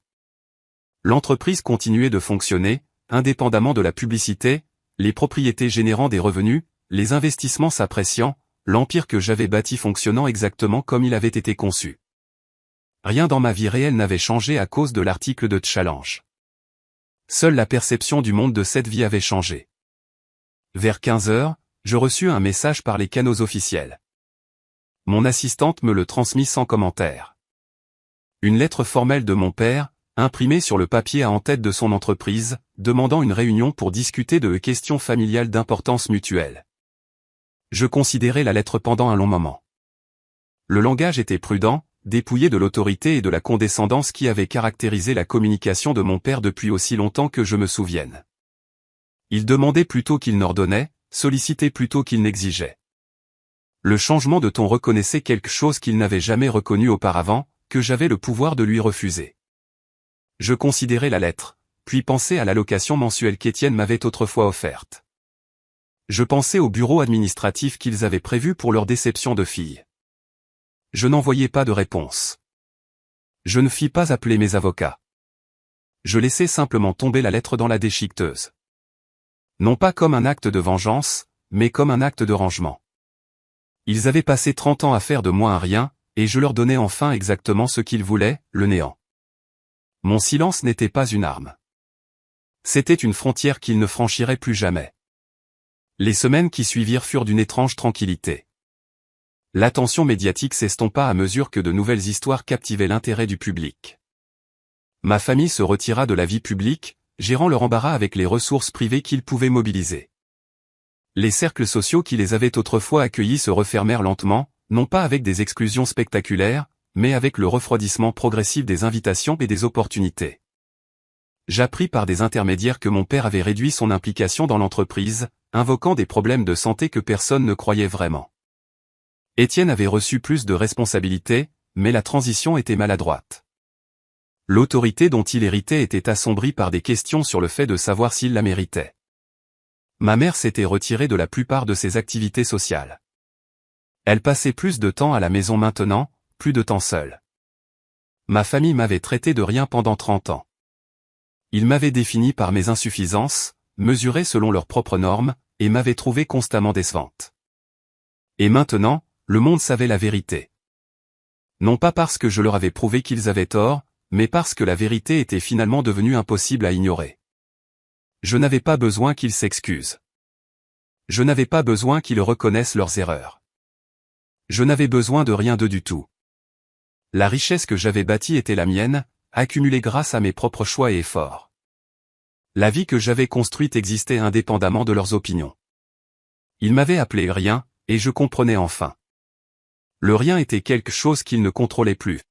L'entreprise continuait de fonctionner, indépendamment de la publicité, les propriétés générant des revenus, les investissements s'appréciant, l'empire que j'avais bâti fonctionnant exactement comme il avait été conçu. Rien dans ma vie réelle n'avait changé à cause de l'article de Challenge. Seule la perception du monde de cette vie avait changé. Vers 15 heures, je reçus un message par les canaux officiels. Mon assistante me le transmit sans commentaire. Une lettre formelle de mon père, imprimée sur le papier en tête de son entreprise, demandant une réunion pour discuter de questions familiales d'importance mutuelle. Je considérai la lettre pendant un long moment. Le langage était prudent, dépouillé de l'autorité et de la condescendance qui avaient caractérisé la communication de mon père depuis aussi longtemps que je me souvienne. Il demandait plutôt qu'il n'ordonnait, sollicitait plutôt qu'il n'exigeait. Le changement de ton reconnaissait quelque chose qu'il n'avait jamais reconnu auparavant, que j'avais le pouvoir de lui refuser. Je considérai la lettre, puis pensai à l'allocation mensuelle qu'Étienne m'avait autrefois offerte. Je pensai au bureau administratif qu'ils avaient prévu pour leur déception de fille. Je n'envoyai pas de réponse. Je ne fis pas appeler mes avocats. Je laissai simplement tomber la lettre dans la déchiqueteuse. Non pas comme un acte de vengeance, mais comme un acte de rangement. Ils avaient passé 30 ans à faire de moi un rien, et je leur donnais enfin exactement ce qu'ils voulaient, le néant. Mon silence n'était pas une arme. C'était une frontière qu'ils ne franchiraient plus jamais. Les semaines qui suivirent furent d'une étrange tranquillité. L'attention médiatique s'estompa à mesure que de nouvelles histoires captivaient l'intérêt du public. Ma famille se retira de la vie publique, gérant leur embarras avec les ressources privées qu'ils pouvaient mobiliser. Les cercles sociaux qui les avaient autrefois accueillis se refermèrent lentement, non pas avec des exclusions spectaculaires, mais avec le refroidissement progressif des invitations et des opportunités. J'appris par des intermédiaires que mon père avait réduit son implication dans l'entreprise, invoquant des problèmes de santé que personne ne croyait vraiment. Étienne avait reçu plus de responsabilités, mais la transition était maladroite. L'autorité dont il héritait était assombrie par des questions sur le fait de savoir s'il la méritait. Ma mère s'était retirée de la plupart de ses activités sociales. Elle passait plus de temps à la maison maintenant, plus de temps seule. Ma famille m'avait traité de rien pendant 30 ans. Ils m'avaient défini par mes insuffisances, mesurées selon leurs propres normes, et m'avaient trouvé constamment décevante. Et maintenant, le monde savait la vérité. Non pas parce que je leur avais prouvé qu'ils avaient tort, mais parce que la vérité était finalement devenue impossible à ignorer. Je n'avais pas besoin qu'ils s'excusent. Je n'avais pas besoin qu'ils reconnaissent leurs erreurs. Je n'avais besoin de rien d'eux du tout. La richesse que j'avais bâtie était la mienne, accumulée grâce à mes propres choix et efforts. La vie que j'avais construite existait indépendamment de leurs opinions. Ils m'avaient appelé rien, et je comprenais enfin. Le rien était quelque chose qu'ils ne contrôlaient plus.